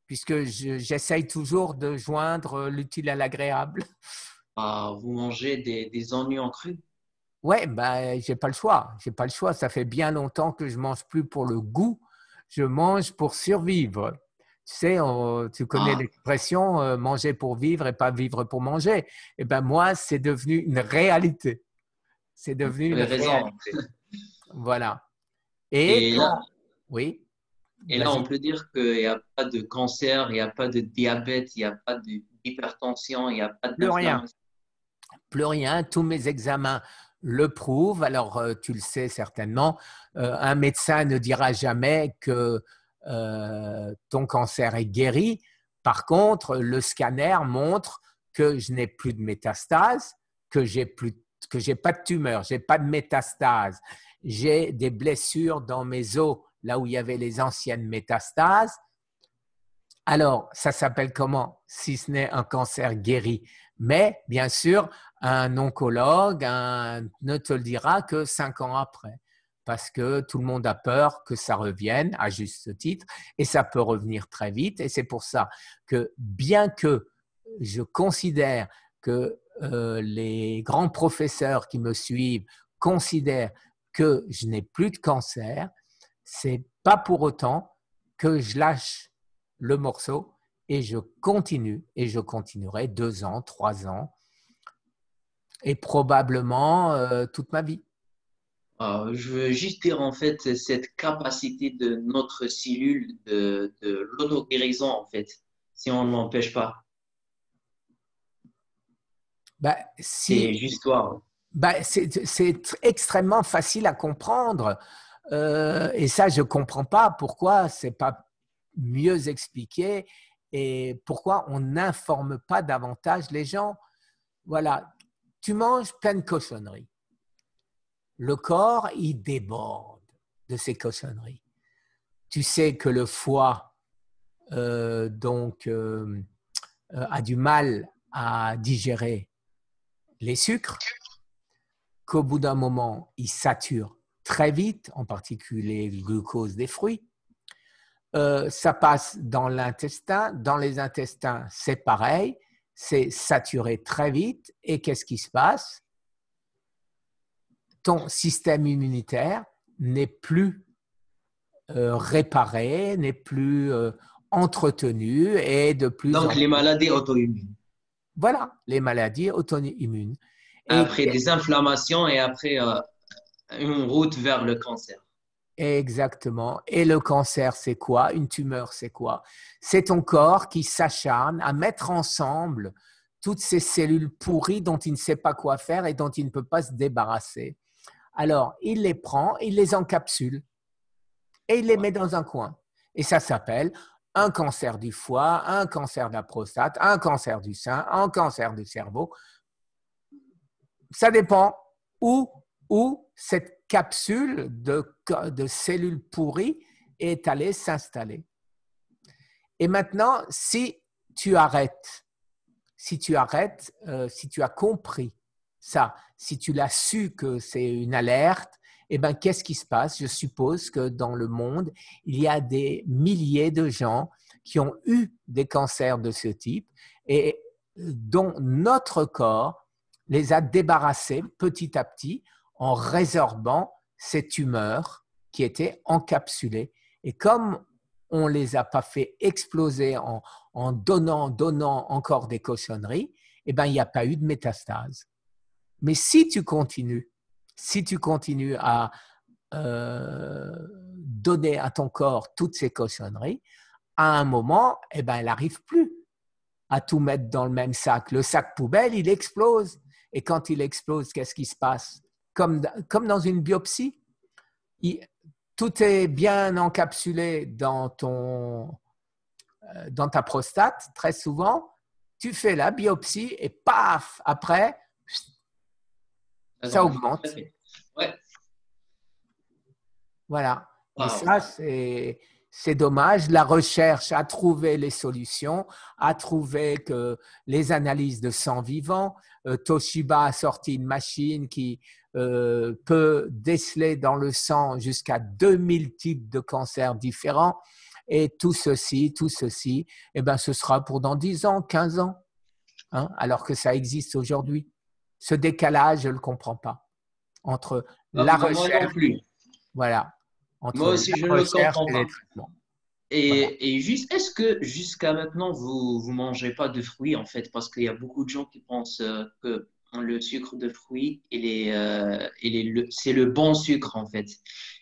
puisque j'essaye toujours de joindre l'utile à l'agréable.
Ah, vous mangez des oignons crus.
Ouais, ben, j'ai pas le choix. J'ai pas le choix. Ça fait bien longtemps que je mange plus pour le goût. Je mange pour survivre. Tu sais, tu connais
Ah,
l'expression manger pour vivre et pas vivre pour manger. Eh ben moi, c'est devenu une réalité. C'est
vous
devenu une
avez raison.
réalité. Voilà. Et
Et là,
quand, oui,
et là, on
vas-y.
peut dire qu'il n'y a pas de cancer, il n'y a pas de diabète, il n'y a pas d'hypertension, il n'y a pas
Plus rien.
d'inflammation.
Plus rien. Tous mes examens le prouvent. Alors, tu le sais certainement, un médecin ne dira jamais que ton cancer est guéri. Par contre, le scanner montre que je n'ai plus de métastases, que j'ai pas de tumeur, j'ai pas de métastases. J'ai des blessures dans mes os, là où il y avait les anciennes métastases. Alors, ça s'appelle comment si ce n'est un cancer guéri? Mais bien sûr, un oncologue ne te le dira que 5 ans après, parce que tout le monde a peur que ça revienne, à juste titre, et ça peut revenir très vite. Et c'est pour ça que bien que je considère que les grands professeurs qui me suivent considèrent que je n'ai plus de cancer, c'est pas pour autant que je lâche le morceau et je continue et je continuerai 2 ans, 3 ans et probablement toute ma vie.
Je veux juste dire en fait cette capacité de notre cellule de l'auto-guérison en fait, si on ne l'empêche pas.
Ben,
C'est juste toi.
c'est extrêmement facile à comprendre et ça, je ne comprends pas pourquoi ce n'est pas mieux expliqué et pourquoi on n'informe pas davantage les gens. Voilà, tu manges plein de cochonneries. Le corps, il déborde de ces cochonneries. Tu sais que le foie a du mal à digérer les sucres, qu'au bout d'un moment, il sature très vite, en particulier le glucose des fruits. Ça passe dans l'intestin. Dans les intestins, c'est pareil. C'est saturé très vite. Et qu'est-ce qui se passe? Ton système immunitaire n'est plus réparé, n'est plus entretenue et de plus
Donc,
en
les
plus.
maladies auto-immunes.
Voilà, les maladies auto-immunes. Et
Après des inflammations et après une route vers le cancer.
exactement. Et le cancer, c'est quoi? Une tumeur, c'est quoi? C'est ton corps qui s'acharne à mettre ensemble toutes ces cellules pourries dont il ne sait pas quoi faire et dont il ne peut pas se débarrasser. Alors, il les prend, il les encapsule et il les met dans un coin. Et ça s'appelle un cancer du foie, un cancer de la prostate, un cancer du sein, un cancer du cerveau. Ça dépend où cette capsule de cellules pourries est allée s'installer. Et maintenant, si tu arrêtes, si tu as compris ça, si tu l'as su que c'est une alerte, eh ben, qu'est-ce qui se passe? Je suppose que dans le monde, il y a des milliers de gens qui ont eu des cancers de ce type et dont notre corps les a débarrassés petit à petit en résorbant ces tumeurs qui étaient encapsulées. Et comme on ne les a pas fait exploser en donnant encore des cochonneries, eh ben, il n'y a pas eu de métastase. Mais si tu continues à donner à ton corps toutes ces cochonneries, à un moment, eh ben, elle n'arrive plus à tout mettre dans le même sac. Le sac poubelle, il explose. Et quand il explose, qu'est-ce qui se passe? Comme dans une biopsie, tout est bien encapsulé dans ta prostate, très souvent. Tu fais la biopsie et paf, après, ça augmente.
Ouais.
Voilà.
Wow.
Et ça, c'est dommage. La recherche a trouvé les solutions, a trouvé que les analyses de sang vivant, Toshiba a sorti une machine qui peut déceler dans le sang jusqu'à 2000 types de cancers différents. Et tout ceci, eh ben, ce sera pour dans 10 ans, 15 ans, hein, alors que ça existe aujourd'hui. Ce décalage, je ne le comprends pas entre la recherche…
Moi non plus.
Voilà. Entre
Moi aussi, je
la
ne le
recherche
comprends
et
pas.
les traitements. Voilà.
Et juste, est-ce que jusqu'à maintenant, vous ne mangez pas de fruits, en fait, parce qu'il y a beaucoup de gens qui pensent que le sucre de fruits, c'est le bon sucre, en fait,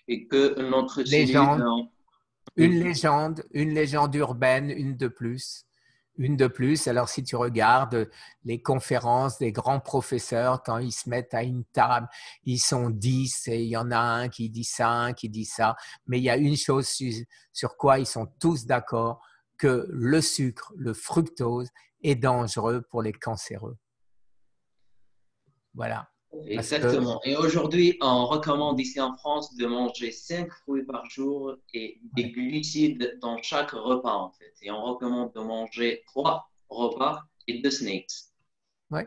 et que notre cellule…
Légende, une légende urbaine, une de plus. Une de plus. Alors, si tu regardes les conférences des grands professeurs, quand ils se mettent à une table, ils sont 10 et il y en a un qui dit ça, un qui dit ça. Mais il y a une chose sur quoi ils sont tous d'accord, que le sucre, le fructose, est dangereux pour les cancéreux. Voilà.
Exactement. Et aujourd'hui, on recommande ici en France de manger 5 fruits par jour et des glucides dans chaque repas, en fait. Et on recommande de manger 3 repas et 2 snacks.
Oui.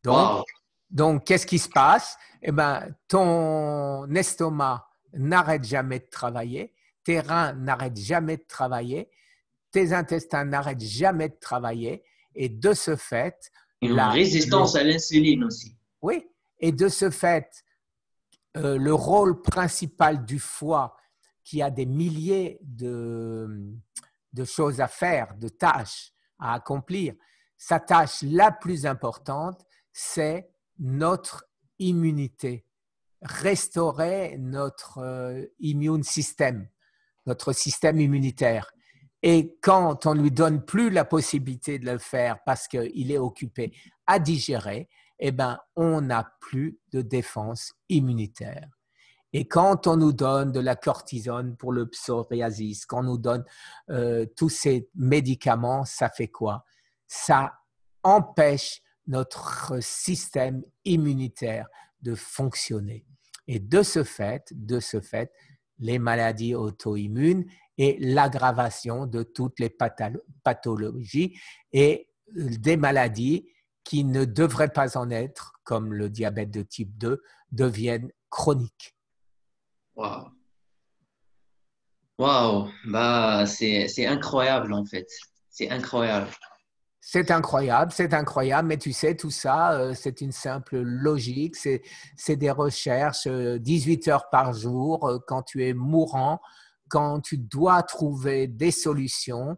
Wow.
Donc, qu'est-ce qui se passe? Eh ben, ton estomac n'arrête jamais de travailler, tes reins n'arrêtent jamais de travailler, tes intestins n'arrêtent jamais de travailler, et de ce fait,
Une résistance à l'insuline aussi.
Oui, et de ce fait, le rôle principal du foie, qui a des milliers de choses à faire, de tâches à accomplir, sa tâche la plus importante, c'est notre immunité, restaurer notre immune system, notre système immunitaire. Et quand on ne lui donne plus la possibilité de le faire parce qu'il est occupé à digérer, eh ben, on n'a plus de défense immunitaire. Et quand on nous donne de la cortisone pour le psoriasis, quand on nous donne tous ces médicaments, ça fait quoi? Ça empêche notre système immunitaire de fonctionner. Et de ce fait, les maladies auto-immunes et l'aggravation de toutes les pathologies et des maladies qui ne devraient pas en être, comme le diabète de type 2, deviennent chroniques.
Wow. Wow. Bah, c'est incroyable en fait. C'est incroyable.
C'est incroyable, mais tu sais, tout ça, c'est une simple logique, c'est des recherches, 18 heures par jour, quand tu es mourant, quand tu dois trouver des solutions,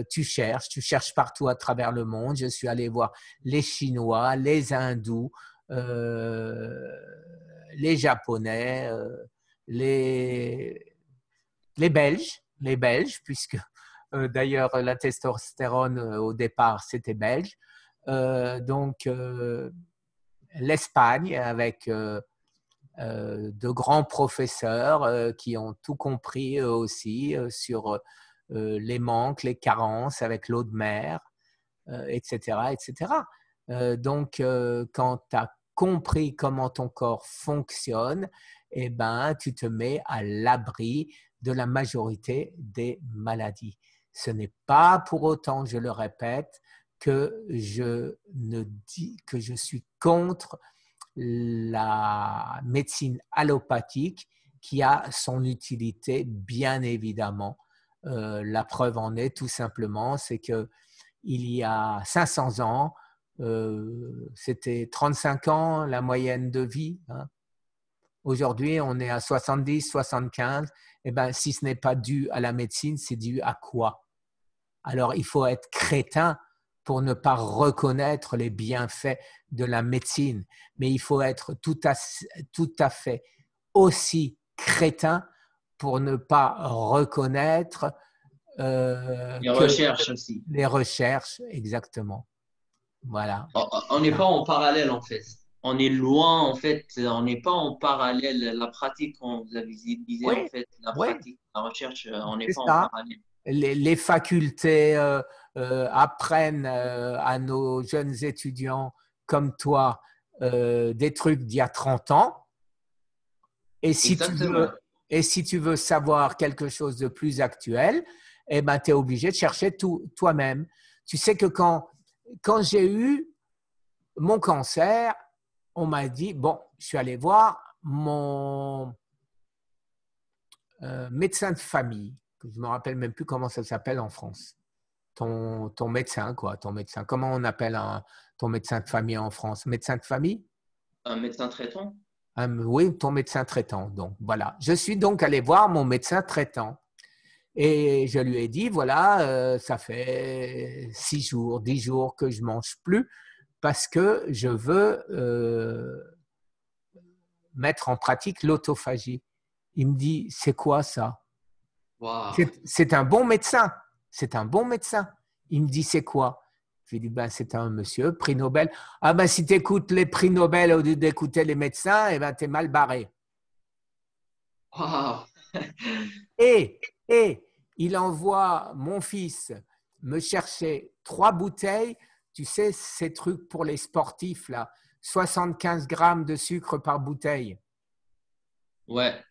tu cherches partout à travers le monde. Je suis allé voir les Chinois, les Hindous, les Japonais, les Belges, puisque d'ailleurs la testostérone au départ c'était belge. Donc l'Espagne avec de grands professeurs qui ont tout compris eux aussi sur les manques, les carences avec l'eau de mer, etc. etc. Donc, quand tu as compris comment ton corps fonctionne, eh ben, tu te mets à l'abri de la majorité des maladies. Ce n'est pas pour autant, je le répète, que je suis contre la médecine allopathique qui a son utilité, bien évidemment. La preuve en est tout simplement, c'est qu'il y a 500 ans, c'était 35 ans la moyenne de vie. Hein. Aujourd'hui, on est à 70, 75. Eh ben, si ce n'est pas dû à la médecine, c'est dû à quoi? Alors, il faut être crétin pour ne pas reconnaître les bienfaits de la médecine. Mais il faut être tout à fait aussi crétin pour ne pas reconnaître
Les recherches aussi.
les recherches, exactement. Voilà.
On n'est pas en parallèle, en fait. On est loin, en fait. On n'est pas en parallèle. La pratique, on vous avez dit, en
Oui,
fait, la
oui,
pratique, la recherche, on n'est
c'est
pas en
ça.
parallèle.
Les facultés apprennent à nos jeunes étudiants comme toi des trucs d'il y a 30 ans. Et si
Exactement.
tu veux savoir quelque chose de plus actuel, eh ben, tu es obligé de chercher tout toi-même. Tu sais que quand j'ai eu mon cancer, on m'a dit, bon, je suis allé voir mon médecin de famille, je ne me rappelle même plus comment ça s'appelle en France. Ton médecin, quoi, ton médecin. Comment on appelle ton médecin de famille en France? Médecin de famille?
Un médecin traitant?
Oui, ton médecin traitant. Donc, voilà. Je suis donc allé voir mon médecin traitant. Et je lui ai dit, voilà, ça fait 6 jours, 10 jours que je ne mange plus parce que je veux mettre en pratique l'autophagie. Il me dit, c'est quoi ça?
Wow.
C'est un bon médecin. C'est un bon médecin. Il me dit, c'est quoi? Je lui dis, ben, c'est un monsieur, prix Nobel. Ah ben, si tu écoutes les prix Nobel au lieu d'écouter les médecins, eh ben, tu es mal barré.
Wow.
Et il envoie mon fils me chercher 3 bouteilles, tu sais, ces trucs pour les sportifs, là, 75 grammes de sucre par bouteille.
Ouais.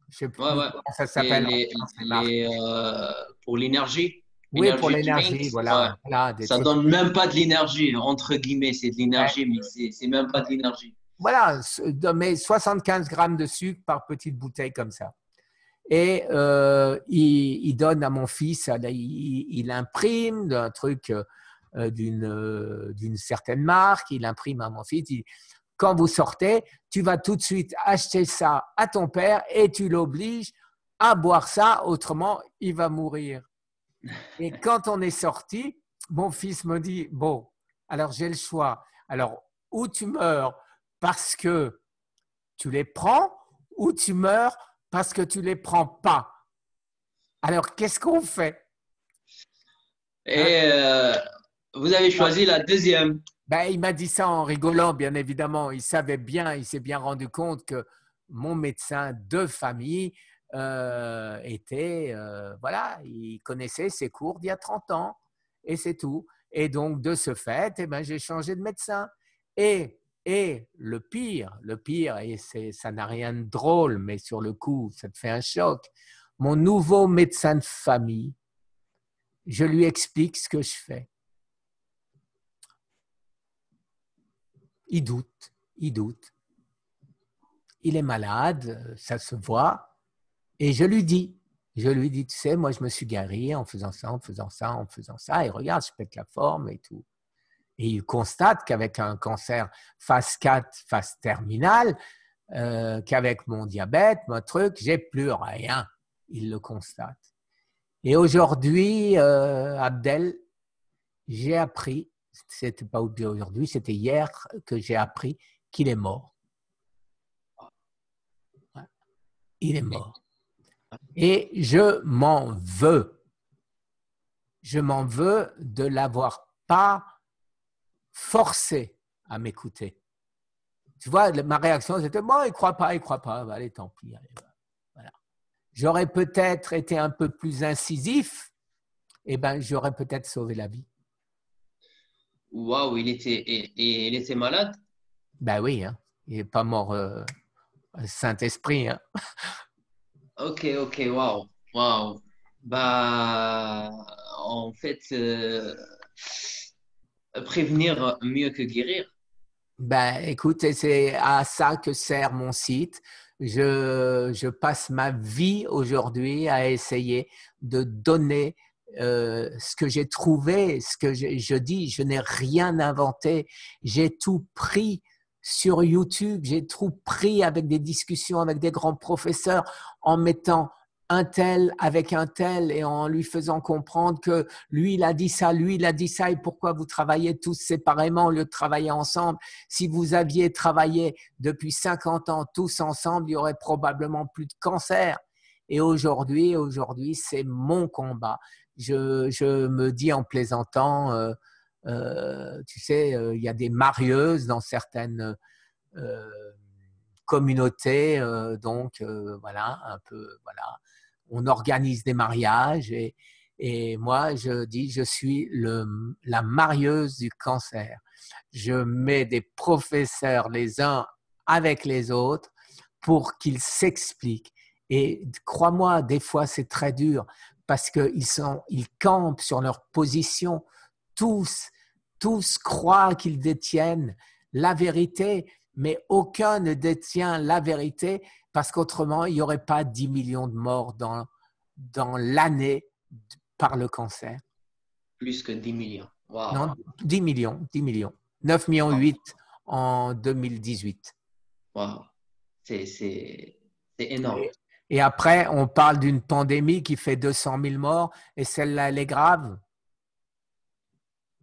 Je ne sais
Ouais,
plus
ouais.
comment ça
Les,
s'appelle en
les,
France, les marques.
pour l'énergie,
Oui, pour
énergie
l'énergie,
drinks, ouais.
voilà. Voilà,
Ça donne même pas de l'énergie, entre guillemets, c'est de l'énergie, mais c'est même pas de l'énergie.
voilà, mais 75 grammes de sucre par petite bouteille comme ça. Et il donne à mon fils, il imprime un truc d'une certaine marque, il imprime à mon fils, il dit, quand vous sortez, tu vas tout de suite acheter ça à ton père et tu l'obliges à boire ça, autrement il va mourir. Et quand on est sorti, mon fils me dit, bon, alors j'ai le choix. Alors, ou tu meurs parce que tu les prends, ou tu meurs parce que tu les prends pas. Alors, qu'est-ce qu'on fait? Hein?
Et vous avez choisi la deuxième.
Ben, il m'a dit ça en rigolant, bien évidemment. Il savait bien, il s'est bien rendu compte que mon médecin de famille était, voilà, il connaissait ses cours d'il y a 30 ans et c'est tout. Et donc, de ce fait, eh ben, j'ai changé de médecin. Et le pire, et ça n'a rien de drôle, mais sur le coup, ça te fait un choc. Mon nouveau médecin de famille, je lui explique ce que je fais. Il doute, il doute. Il est malade, ça se voit. Et je lui dis, tu sais, moi je me suis garé en faisant ça, en faisant ça, en faisant ça. Et regarde, je pète la forme et tout. Et il constate qu'avec un cancer phase 4, phase terminale, qu'avec mon diabète, mon truc, j'ai plus rien. il le constate. Et aujourd'hui, Abdel, j'ai appris, c'était pas aujourd'hui, c'était hier que j'ai appris qu'il est mort. Il est mort. Et je m'en veux. Je m'en veux de l'avoir pas forcé à m'écouter. Tu vois, ma réaction, c'était bon, il croit pas. Allez, tant pis. Allez, voilà. J'aurais peut-être été un peu plus incisif, et ben, j'aurais peut-être sauvé la vie.
Waouh, il était malade?
Ben oui, hein. Il n'est pas mort Saint-Esprit. Hein.
Ok, waouh, waouh. Bah, en fait, prévenir mieux que guérir.
Ben, écoute, c'est à ça que sert mon site. Je passe ma vie aujourd'hui à essayer de donner ce que j'ai trouvé, ce que je dis. Je n'ai rien inventé. J'ai tout pris sur YouTube. J'ai tout pris avec des discussions avec des grands professeurs en mettant un tel avec un tel et en lui faisant comprendre que lui, il a dit ça, lui, il a dit ça et pourquoi vous travaillez tous séparément au lieu de travailler ensemble. Si vous aviez travaillé depuis 50 ans tous ensemble, il y aurait probablement plus de cancer. Et aujourd'hui, c'est mon combat. Je me dis en plaisantant, tu sais, il y a des marieuses dans certaines communautés, donc voilà, un peu, voilà. On organise des mariages et moi, je dis, je suis la marieuse du cancer. Je mets des professeurs les uns avec les autres pour qu'ils s'expliquent. Et crois-moi, des fois, c'est très dur parce ils campent sur leur position. Tous croient qu'ils détiennent la vérité, mais aucun ne détient la vérité parce qu'autrement, il n'y aurait pas 10 millions de morts dans l'année par le cancer.
Plus que 10 millions. Wow.
Non, 10 millions. 9 millions 8 en 2018.
Wow. C'est énorme.
Et après, on parle d'une pandémie qui fait 200 000 morts et celle-là, elle est grave.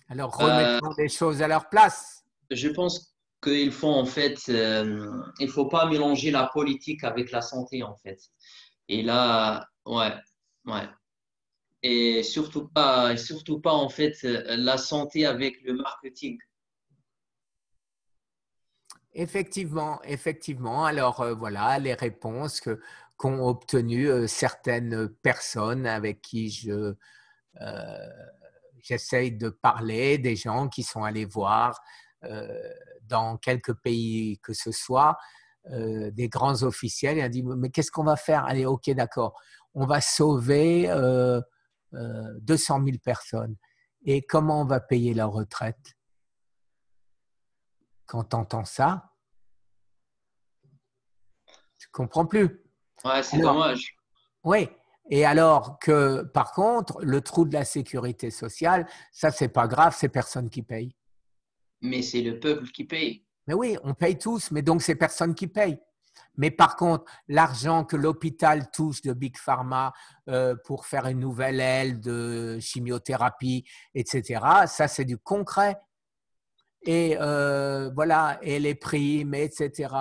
Alors, remettons les choses à leur place.
Je pense qu'il faut en fait, il faut pas mélanger la politique avec la santé en fait. Et là, ouais. Et surtout pas en fait la santé avec le marketing.
Effectivement. Alors voilà les réponses qu'ont obtenues certaines personnes avec qui j'essaye de parler, des gens qui sont allés voir dans quelques pays que ce soit, des grands officiels et ont dit mais qu'est-ce qu'on va faire? Allez, ok, d'accord, on va sauver 200 000 personnes. Et comment on va payer leur retraite? Quand tu entends ça, tu ne comprends plus.
Ouais, c'est dommage.
Oui. Et alors que, par contre, le trou de la sécurité sociale, ça, c'est pas grave, c'est personne qui paye.
Mais c'est le peuple qui paye.
Mais oui, on paye tous, mais donc c'est personne qui paye. Mais par contre, l'argent que l'hôpital touche de Big Pharma pour faire une nouvelle aile de chimiothérapie, etc., ça, c'est du concret. Et voilà, et les primes, etc.,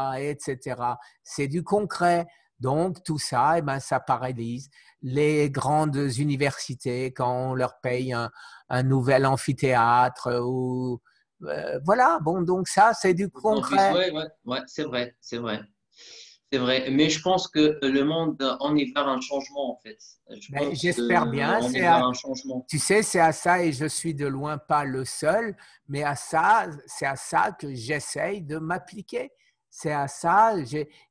c'est du concret. Donc, tout ça, eh ben, ça paralyse les grandes universités quand on leur paye un nouvel amphithéâtre. Ou, voilà, bon, donc ça, c'est du concret.
Ouais, c'est vrai. C'est vrai. Mais je pense que le monde, on est vers un changement, en fait. Je
Ben,
pense
j'espère bien.
qu'on est vers un changement.
Tu sais, c'est à ça, et je suis de loin pas le seul, mais c'est à ça que j'essaye de m'appliquer. C'est à ça,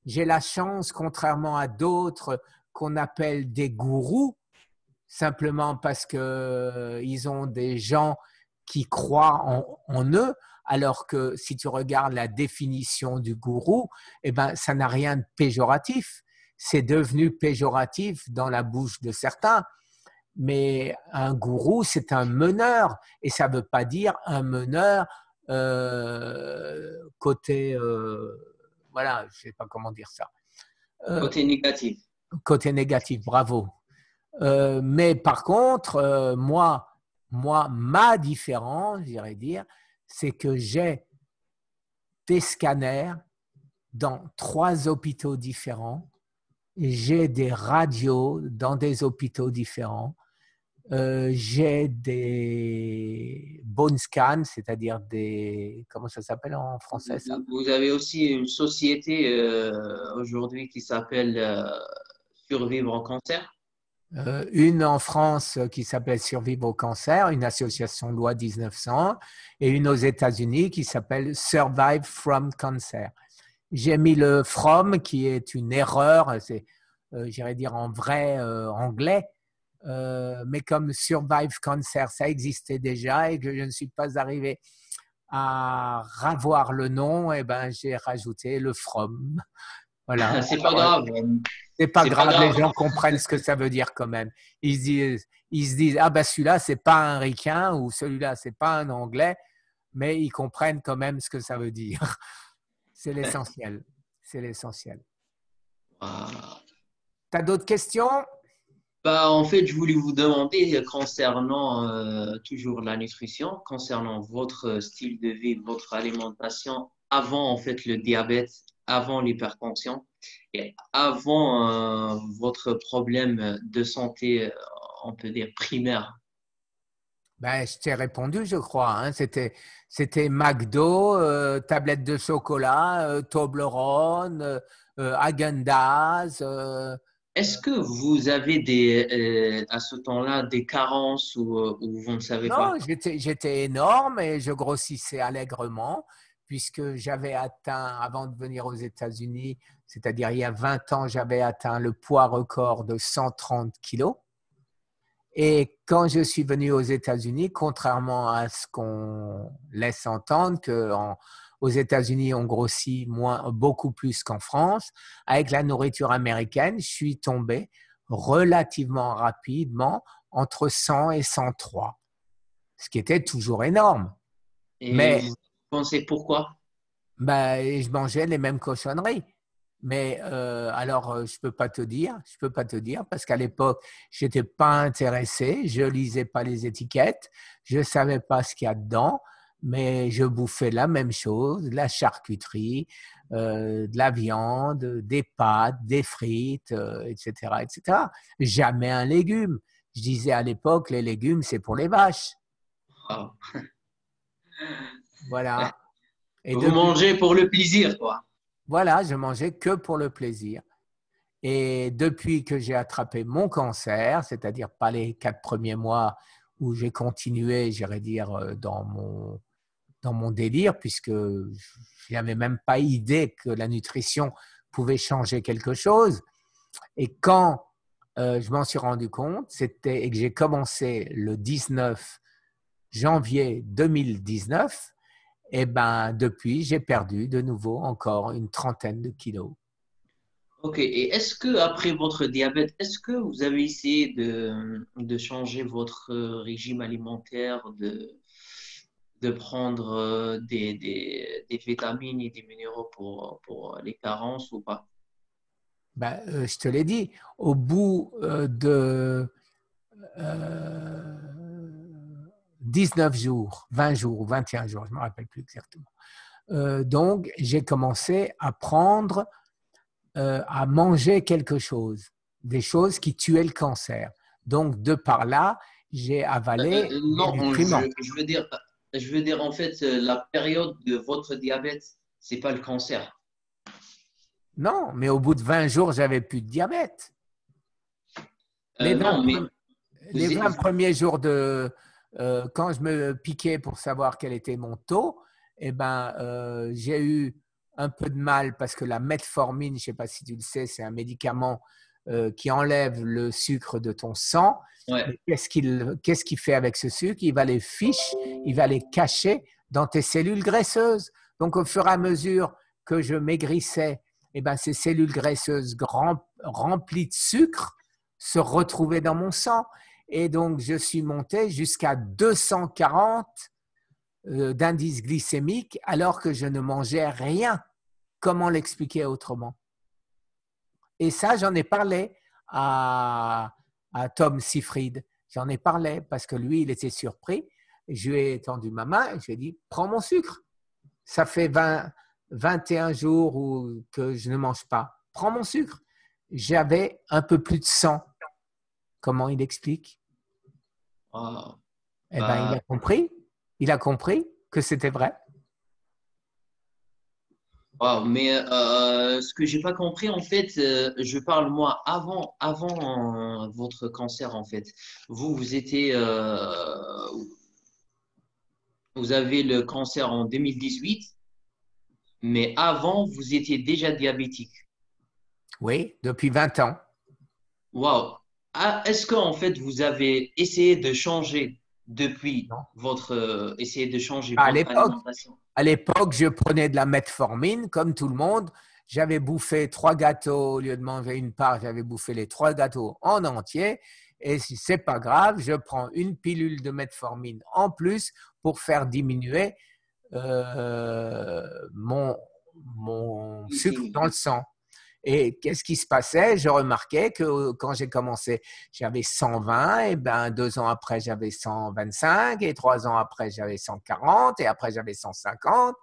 j'ai la chance, contrairement à d'autres qu'on appelle des gourous, simplement parce qu'ils ont des gens qui croient en eux, alors que si tu regardes la définition du gourou, eh ben, ça n'a rien de péjoratif. C'est devenu péjoratif dans la bouche de certains. Mais un gourou, c'est un meneur. Et ça ne veut pas dire un meneur côté… voilà, je ne sais pas comment dire ça.
Côté négatif.
Côté négatif, bravo. Mais par contre, ma différence, j'irais dire, c'est que j'ai des scanners dans 3 hôpitaux différents. J'ai des radios dans des hôpitaux différents. J'ai des bone scans, c'est-à-dire des… Comment ça s'appelle en français ça?
Vous avez aussi une société aujourd'hui qui s'appelle Survivre en cancer.
Une en France qui s'appelle Survivre au cancer, une association loi 1900, et une aux États-Unis qui s'appelle Survive from Cancer. J'ai mis le from qui est une erreur, c'est, j'irais dire en vrai anglais, mais comme Survive Cancer, ça existait déjà et que je ne suis pas arrivé à ravoir le nom, et ben j'ai rajouté le from. Voilà.
C'est pas grave.
C'est pas
C'est pas
grave, les
grave.
gens comprennent ce que ça veut dire quand même. Ils se disent ah ben celui-là c'est pas un ricain ou celui-là c'est pas un anglais, mais ils comprennent quand même ce que ça veut dire. C'est l'essentiel. C'est l'essentiel.
Ah.
Tu as d'autres questions?
Bah, en fait, je voulais vous demander concernant toujours la nutrition, concernant votre style de vie, votre alimentation avant en fait le diabète, avant l'hypertension et avant votre problème de santé, on peut dire primaire.
Ben, je t'ai répondu, je crois. Hein. C'était McDo, tablette de chocolat, Toblerone, Häagen-Dazs.
Est-ce que vous avez à ce temps-là des carences ou vous ne savez
Non,
pas?
j'étais énorme et je grossissais allègrement puisque j'avais atteint, avant de venir aux États-Unis, c'est-à-dire il y a 20 ans, j'avais atteint le poids record de 130 kilos. Et quand je suis venu aux États-Unis, contrairement à ce qu'on laisse entendre, qu'aux États-Unis, on grossit beaucoup plus qu'en France, avec la nourriture américaine, je suis tombé relativement rapidement entre 100 et 103, ce qui était toujours énorme.
Et
Mais
vous pensez pourquoi?
ben, je mangeais les mêmes cochonneries. Mais alors, je peux pas te dire parce qu'à l'époque, je n'étais pas intéressé, je lisais pas les étiquettes, je savais pas ce qu'il y a dedans, mais je bouffais la même chose, de la charcuterie, de la viande, des pâtes, des frites, etc., etc. Jamais un légume. Je disais à l'époque, les légumes, c'est pour les vaches.
Ah.
Voilà. Et
Vous
depuis,
mangez pour le plaisir, quoi.
voilà, je mangeais que pour le plaisir. Et depuis que j'ai attrapé mon cancer, c'est-à-dire pas les 4 premiers mois où j'ai continué, j'irais dire, dans mon délire, puisque je n'avais même pas idée que la nutrition pouvait changer quelque chose. Et quand je m'en suis rendu compte, c'était et que j'ai commencé le 19 janvier 2019, et ben depuis, j'ai perdu de nouveau encore une trentaine de kilos.
Ok, et est-ce que après votre diabète, est-ce que vous avez essayé de changer votre régime alimentaire, de prendre des vitamines et des minéraux pour les carences ou pas?
Ben, je te l'ai dit, au bout de euh, 19 jours, 20 jours ou 21 jours, je ne me rappelle plus exactement. Donc, j'ai commencé à prendre, à manger quelque chose, des choses qui tuaient le cancer. Donc, de par là, j'ai avalé des
Non,
nutriments.
je veux dire en fait la période de votre diabète, c'est pas le cancer.
Non, mais au bout de 20 jours, j'avais plus de diabète. Les 20,
Non, mais
les
vous,
20 premiers jours quand je me piquais pour savoir quel était mon taux, eh ben, j'ai eu un peu de mal parce que la metformine, je ne sais pas si tu le sais, c'est un médicament qui enlève le sucre de ton sang.
ouais.
Mais qu'est-ce qu'il fait avec ce sucre? Il va les fiche, il va les cacher dans tes cellules graisseuses. Donc, au fur et à mesure que je maigrissais, eh ben, ces cellules graisseuses remplies de sucre se retrouvaient dans mon sang. Et donc, je suis monté jusqu'à 240 d'indice glycémique alors que je ne mangeais rien. Comment l'expliquer autrement? Et ça, j'en ai parlé à Tom Seyfried. J'en ai parlé parce que lui, il était surpris. Je lui ai tendu ma main et je lui ai dit, prends mon sucre. Ça fait 21 jours que je ne mange pas. Prends mon sucre. J'avais un peu plus de 100. Comment il explique?
Ah,
Eh bien, il
bah,
a compris. Il a compris que c'était vrai.
wow, mais ce que j'ai pas compris, en fait, je parle moi avant votre cancer, en fait. Vous étiez, vous avez le cancer en 2018, mais avant, vous étiez déjà diabétique.
Oui, depuis 20 ans.
Waouh! Ah, est-ce qu'en fait, vous avez essayé de changer depuis
Non.
votre, essayé de changer
À
votre
l'époque,
alimentation?
à l'époque, je prenais de la metformine comme tout le monde. J'avais bouffé 3 gâteaux au lieu de manger une part. J'avais bouffé les 3 gâteaux en entier. Et si c'est pas grave, je prends une pilule de metformine en plus pour faire diminuer mon, mon sucre
Glycémie.
dans le sang. Et qu'est-ce qui se passait? Je remarquais que quand j'ai commencé, j'avais 120, et ben 2 ans après, j'avais 125, et 3 ans après, j'avais 140, et après, j'avais 150,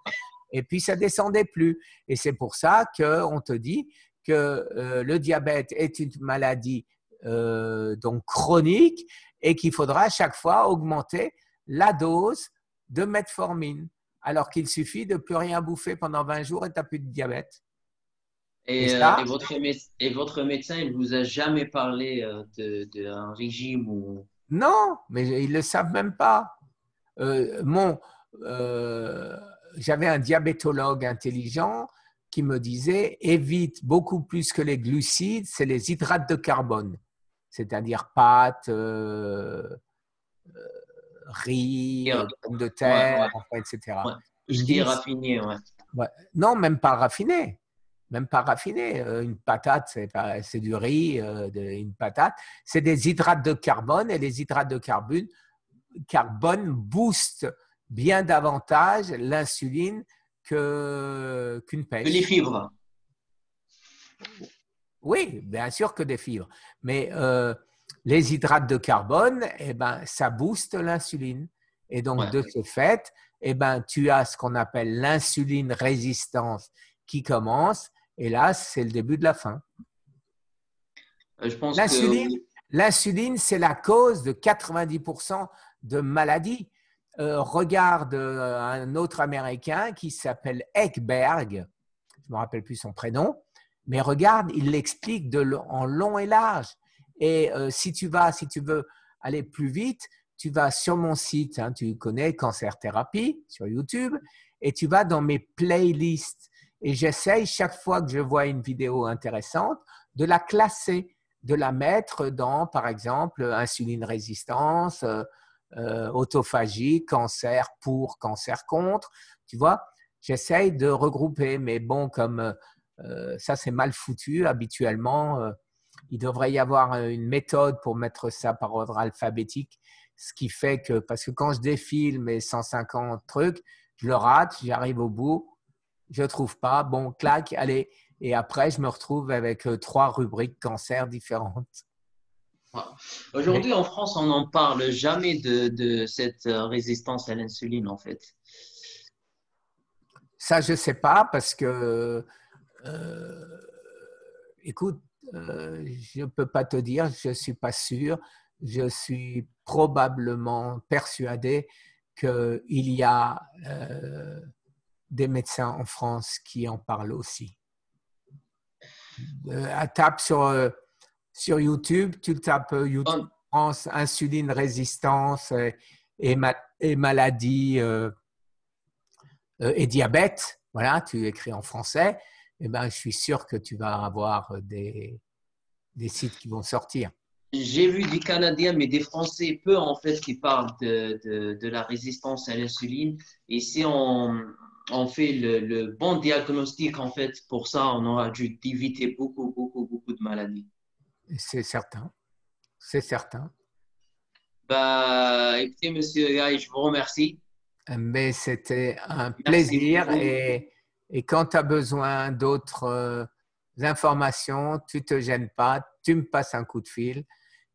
et puis ça descendait plus. Et c'est pour ça qu'on te dit que le diabète est une maladie donc chronique et qu'il faudra à chaque fois augmenter la dose de metformine, alors qu'il suffit de plus rien bouffer pendant 20 jours et tu n'as plus de diabète. Et ça,
Et votre médecin, il vous a jamais parlé d'un régime ou…
non, mais ils ne le savent même pas. Euh, mon, euh, J'avais un diabétologue intelligent qui me disait évite beaucoup plus que les glucides, c'est les hydrates de carbone, c'est-à-dire pâtes, riz, pommes de
Ouais,
terre,
ouais,
enfin, etc.
ouais. Tout
Ils
ce
me
qui est
disent
raffiné, ouais.
ouais, non, même pas raffiné. Même pas raffiné. Une patate, c'est du riz, une patate. C'est des hydrates de carbone et les hydrates de carbone boostent bien davantage l'insuline qu'une
Que les
pêche.
fibres.
Oui, bien sûr que des fibres. Mais les hydrates de carbone, eh ben, ça booste l'insuline. Et donc,
Ouais.
de ce fait, eh ben, tu as ce qu'on appelle l'insuline résistance qui commence. Et là, c'est le début de la fin.
Je pense que
L'insuline, l'insuline, c'est la cause de 90% de maladies. Regarde un autre Américain qui s'appelle Ekberg, je ne me rappelle plus son prénom, mais regarde, il l'explique en long et large. Et si tu veux aller plus vite, tu vas sur mon site, hein, tu connais Cancer Thérapie sur YouTube, et tu vas dans mes playlists. Et j'essaye chaque fois que je vois une vidéo intéressante de la classer, de la mettre dans, par exemple, insuline résistance, autophagie, cancer pour, cancer contre. Tu vois, j'essaye de regrouper, mais bon, comme ça c'est mal foutu habituellement, il devrait y avoir une méthode pour mettre ça par ordre alphabétique, ce qui fait que, parce que quand je défile mes 150 trucs, je le rate, j'arrive au bout, je ne trouve pas, bon, clac, allez, et après je me retrouve avec 3 rubriques cancer différentes.
voilà.
Mais
Aujourd'hui, en France, on n'en parle jamais de cette résistance à l'insuline, en fait.
ça, je ne sais pas parce que, euh, écoute, je ne peux pas te dire, je ne suis pas sûr. Je suis probablement persuadé qu'il y a des médecins en France qui en parlent aussi. Tape sur YouTube, tu tapes YouTube
On-
France, insuline résistance et maladie et diabète. Voilà, tu écris en français. Eh ben, je suis sûr que tu vas avoir des sites qui vont sortir.
J'ai vu des Canadiens, mais des Français, peu en fait, qui parlent de la résistance à l'insuline. Et si on fait le bon diagnostic, en fait, pour ça, on aura dû éviter beaucoup de maladies.
C'est certain. C'est certain.
Bah, écoutez, monsieur Guy, je vous remercie.
Mais c'était un
Merci
plaisir
beaucoup.
et quand tu as besoin d'autres informations, tu ne te gênes pas, tu me passes un coup de fil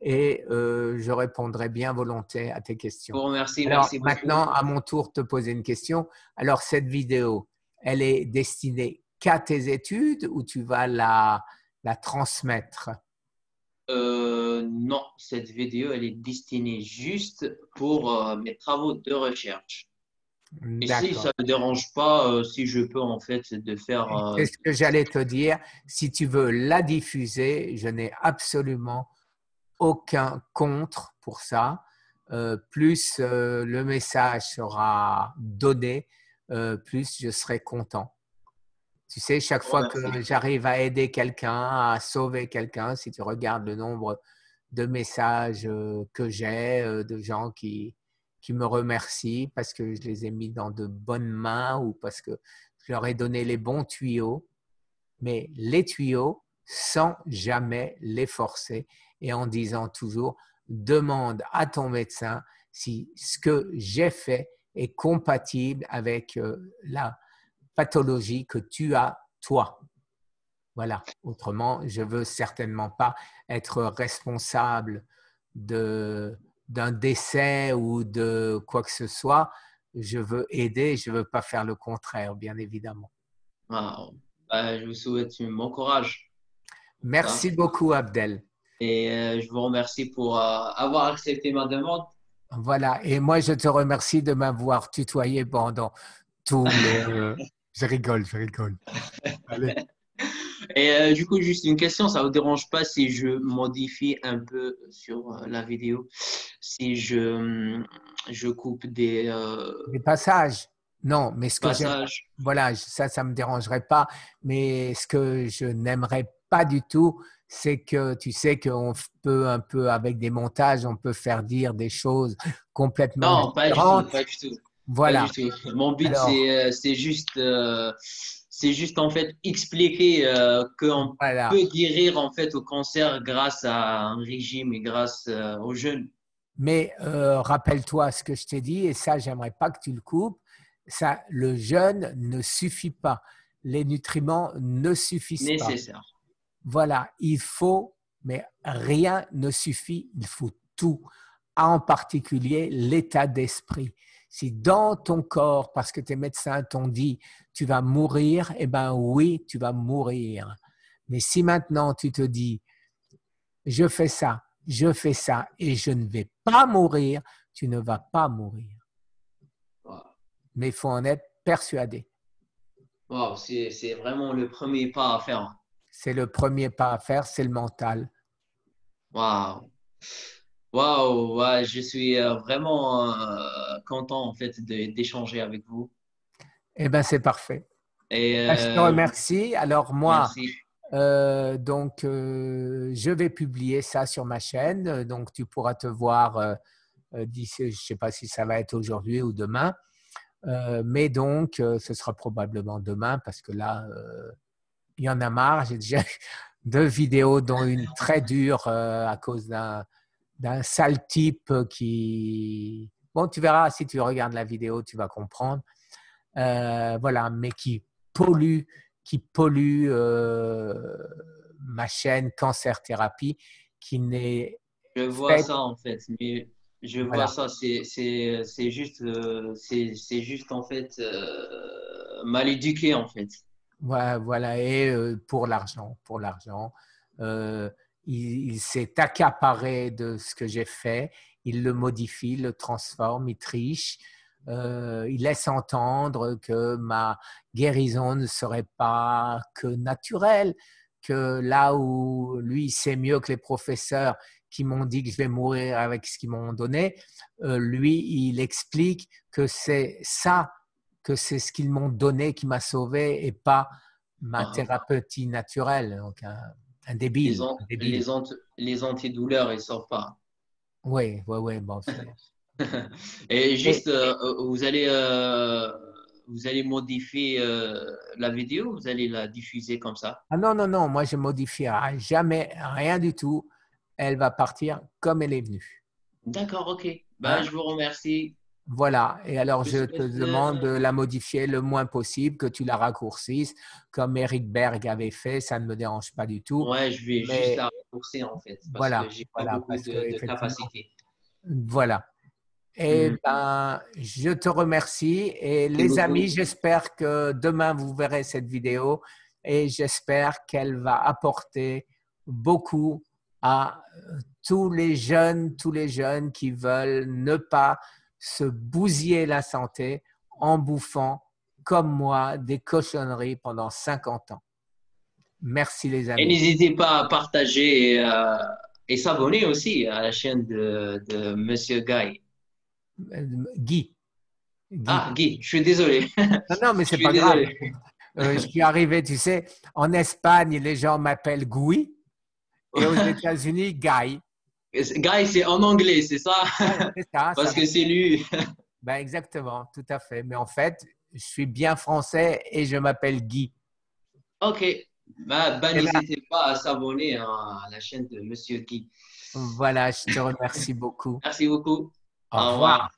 et je répondrai bien volontiers à tes
Je
questions.
vous remercie,
Alors
merci beaucoup.
maintenant, à mon tour, te poser une question. Alors cette vidéo, elle est destinée qu'à tes études ou tu vas la transmettre?
Non, cette vidéo, elle est destinée juste pour mes travaux de recherche. Et si ça
D'accord.
ne dérange pas, si je peux en fait de faire…
C'est ce que j'allais te dire. Si tu veux la diffuser, je n'ai absolument aucun contre pour ça. Plus le message sera donné, plus je serai content. Tu sais, chaque fois que
merci.
j'arrive à aider quelqu'un, à sauver quelqu'un, si tu regardes le nombre de messages que j'ai, de gens qui me remercient parce que je les ai mis dans de bonnes mains ou parce que je leur ai donné les bons tuyaux, mais les tuyaux sans jamais les forcer et en disant toujours, demande à ton médecin si ce que j'ai fait est compatible avec la pathologie que tu as toi. Voilà. Autrement, je ne veux certainement pas être responsable d'un décès ou de quoi que ce soit. Je veux aider, je ne veux pas faire le contraire, bien évidemment.
Wow. Bah, je vous souhaite un bon courage. Ça.
Merci beaucoup, Abdel.
Et je vous remercie pour avoir accepté ma demande.
Voilà. Et moi, je te remercie de m'avoir tutoyé pendant tout le… Je rigole, je rigole. Allez.
Et du coup, juste une question, ça ne vous dérange pas si je modifie un peu sur la vidéo, si je coupe
Des passages? Non, mais ce que j'aime,
passages?
voilà, ça me dérangerait pas. Mais ce que je n'aimerais pas du tout, c'est que tu sais qu'on peut un peu, avec des montages, on peut faire dire des choses complètement
Non, pas du tout,
différentes.
pas du tout, pas du
Voilà.
tout. Mon but,
Alors,
c'est juste en fait expliquer qu'on
voilà.
peut guérir en fait au cancer grâce à un régime et grâce aux jeunes.
Mais rappelle-toi ce que je t'ai dit, et ça, j'aimerais pas que tu le coupes. Ça, le jeûne ne suffit pas. Les nutriments ne suffisent pas.
Nécessaire.
Voilà, il faut, mais rien ne suffit, il faut tout, en particulier l'état d'esprit. Si dans ton corps, parce que tes médecins t'ont dit tu vas mourir, eh bien oui, tu vas mourir. Mais si maintenant tu te dis je fais ça et je ne vais pas mourir, tu ne vas pas mourir.
Wow.
Mais il faut en être persuadé.
Wow, c'est vraiment le premier pas à faire.
C'est le premier pas à faire, c'est le mental.
Waouh. Waouh, ouais, je suis vraiment content en fait d'échanger avec vous.
Eh bien, c'est parfait.
Et
Je te remercie. Alors moi,
merci.
je vais publier ça sur ma chaîne. Donc, tu pourras te voir d'ici, je ne sais pas si ça va être aujourd'hui ou demain. Mais donc, ce sera probablement demain parce que là, il y en a marre. J'ai déjà 2 vidéos, dont une très dure à cause d'un sale type qui… Bon, tu verras, si tu regardes la vidéo, tu vas comprendre. Voilà, mais qui pollue ma chaîne Cancer Thérapie, qui n'est
Je vois
faite…
ça en fait, mais je vois
Voilà,
ça, c'est juste en fait mal éduqué en fait.
voilà, et pour l'argent, Euh, il s'est accaparé de ce que j'ai fait, il le modifie, le transforme, il triche, il laisse entendre que ma guérison ne serait pas que naturelle, que là où lui sait mieux que les professeurs qui m'ont dit que je vais mourir avec ce qu'ils m'ont donné, lui, il explique que c'est ça, que c'est ce qu'ils m'ont donné qui m'a sauvé et pas ma
Ah,
thérapeutie naturelle. Donc, un
Les,
débile,
an-
un débile.
les, ant- les antidouleurs, ils sortent pas.
Oui, oui, oui, bon, c'est…
Et
Et…
juste, vous allez modifier la vidéo, vous allez la diffuser comme ça.
Ah non, non, non, moi je modifierai jamais rien du tout. Elle va partir comme elle est venue.
D'accord, ok. Bah,
Hein?
je vous remercie.
Voilà. Et alors,
Je
je te
souhaite,
demande de la modifier le moins possible, que tu la raccourcisses, comme Eric Berg avait fait. Ça ne me dérange pas du tout.
ouais, je vais juste
Mais
la raccourcir en fait, parce que
voilà,
j'ai pas
voilà,
beaucoup
parce que
de
effectivement,
capacité.
voilà. Eh
Hmm.
ben, je te remercie. Et
Merci
les
beaucoup.
amis, j'espère que demain, vous verrez cette vidéo et j'espère qu'elle va apporter beaucoup à tous les jeunes qui veulent ne pas se bousiller la santé en bouffant, comme moi, des cochonneries pendant 50 ans. Merci les
Et
amis.
n'hésitez pas à partager et s'abonner aussi à la chaîne de Monsieur Guy.
Guy, Guy.
Ah, Guy, je suis désolé.
Non, non, mais
Je
c'est
suis
pas grave.
désolé.
Je suis arrivé, tu sais, en Espagne, les gens m'appellent Gui et aux États-Unis, Guy.
Guy, c'est en anglais, c'est ça?
Ouais, c'est ça, ça
Parce
veut
que c'est
dire.
lui.
Ben, exactement, tout à fait. Mais en fait, je suis bien français et je m'appelle Guy.
Ok. Bah,
Eh ben,
n'hésitez pas à s'abonner à la chaîne de Monsieur Guy.
voilà, je te remercie beaucoup.
Merci beaucoup.
Au
Au
revoir.
revoir.